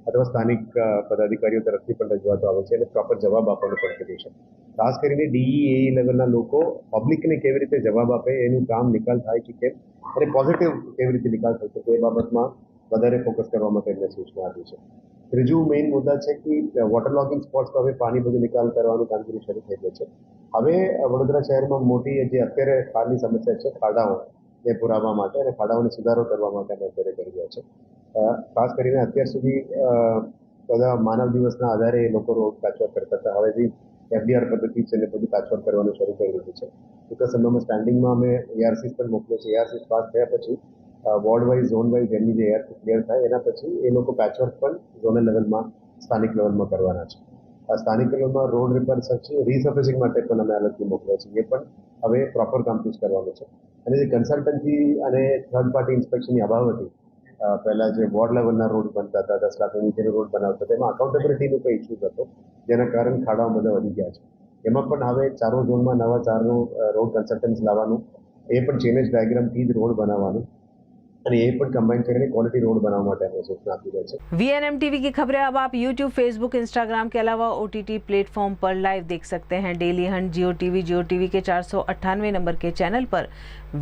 અથવા સ્થાનિક પદાધિકારીઓ તરફથી પણ રજૂઆતો આવે છે અને પ્રોપર જવાબ આપવાનું પણ કર્યું છે. ખાસ કરીને DE લેવલના લોકો પબ્લિકને કેવી રીતે જવાબ આપે, એનું કામ નિકાલ થાય છે કેમ, અને પોઝિટિવ કેવી રીતે નિકાલ થઈ શકે એ બાબતમાં વધારે ફોકસ કરવા માટે એમને સૂચના આપી છે. ત્રીજું મેઇન મુદ્દા છે કે વોટર લોગિંગ સ્પોટ્સ પર હવે પાણી બધું નિકાલ કરવાનું કામગીરી શરૂ થઈ ગઈ છે. હવે વડોદરા શહેરમાં મોટી જે અત્યારે પાણીની સમસ્યા છે, ખાડાઓને પુરાવા માટે અને ખાડાઓને સુધારો કરવા માટે અમે અત્યારે કરી રહ્યા છે. ખાસ કરીને અત્યાર સુધી બધા માનવ દિવસના આધારે એ લોકો રોડ પેચવર્ક કરતા હતા. હવેથી FDR પદ્ધતિ છે ને બધું પેચવર્ક કરવાનું શરૂ કરી દીધું છે. ટૂંક સમયમાં સ્ટેન્ડિંગમાં અમે ARCs પણ મોકલીએ છીએ. ARCs પાસ થયા પછી વોર્ડ વાઇઝ, ઝોન વાઇઝ એમની જે ARC ક્લિયર થાય એના પછી એ લોકો પેચવર્ક પણ ઝોનલ લેવલમાં, સ્થાનિક લેવલમાં કરવાના છે. આ સ્થાનિક લેવલમાં રોડ રિપેર રીસર્ફેસિંગ માટે પણ અમે અલગથી મોકલ્યા છીએ. એ પણ હવે પ્રોપર કામથી જ કરવાનું છે. અને જે કન્સલ્ટન્સી અને થર્ડ પાર્ટી ઇન્સ્પેક્શનની અભાવ હતી, પહેલા જે વોર્ડ લેવલના રોડ બનતા હતા, 10 લાખ નીચેનો રોડ બનાવતા હતા, એમાં અકાઉન્ટેબિલિટીનો કોઈ ઇસ્યુ હતો, જેના કારણે ખાડાઓ બધા વધી ગયા છે. એમાં પણ હવે ચારો ઝોનમાં નવા 4નું રોડ કન્સલ્ટન્સ લાવવાનું, એ પણ ચેનેજ ડાયાગ્રામથી જ રોડ બનાવવાનું, અને એ પણ કમ્બાઈન કરીને ક્વોલિટી रोड बनाने માટે અમે સૂચના આપી રહ્યા છે. VNM टीवी की खबरें अब आप YouTube, Facebook, Instagram के अलावा OTT प्लेटफॉर्म पर लाइव देख सकते हैं. डेली हंट, जियो टीवी के 498 नंबर के चैनल पर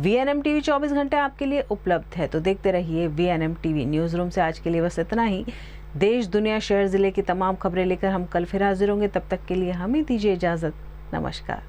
VNM टीवी 24 घंटे आपके लिए उपलब्ध है. तो देखते रहिए VNM टीवी. न्यूज़ रूम से आज के लिए बस इतना ही. देश, दुनिया, शहर, जिले की तमाम खबरें लेकर हम कल फिर हाजिर होंगे। तब तक के लिए हमें दीजिए इजाजत। नमस्कार।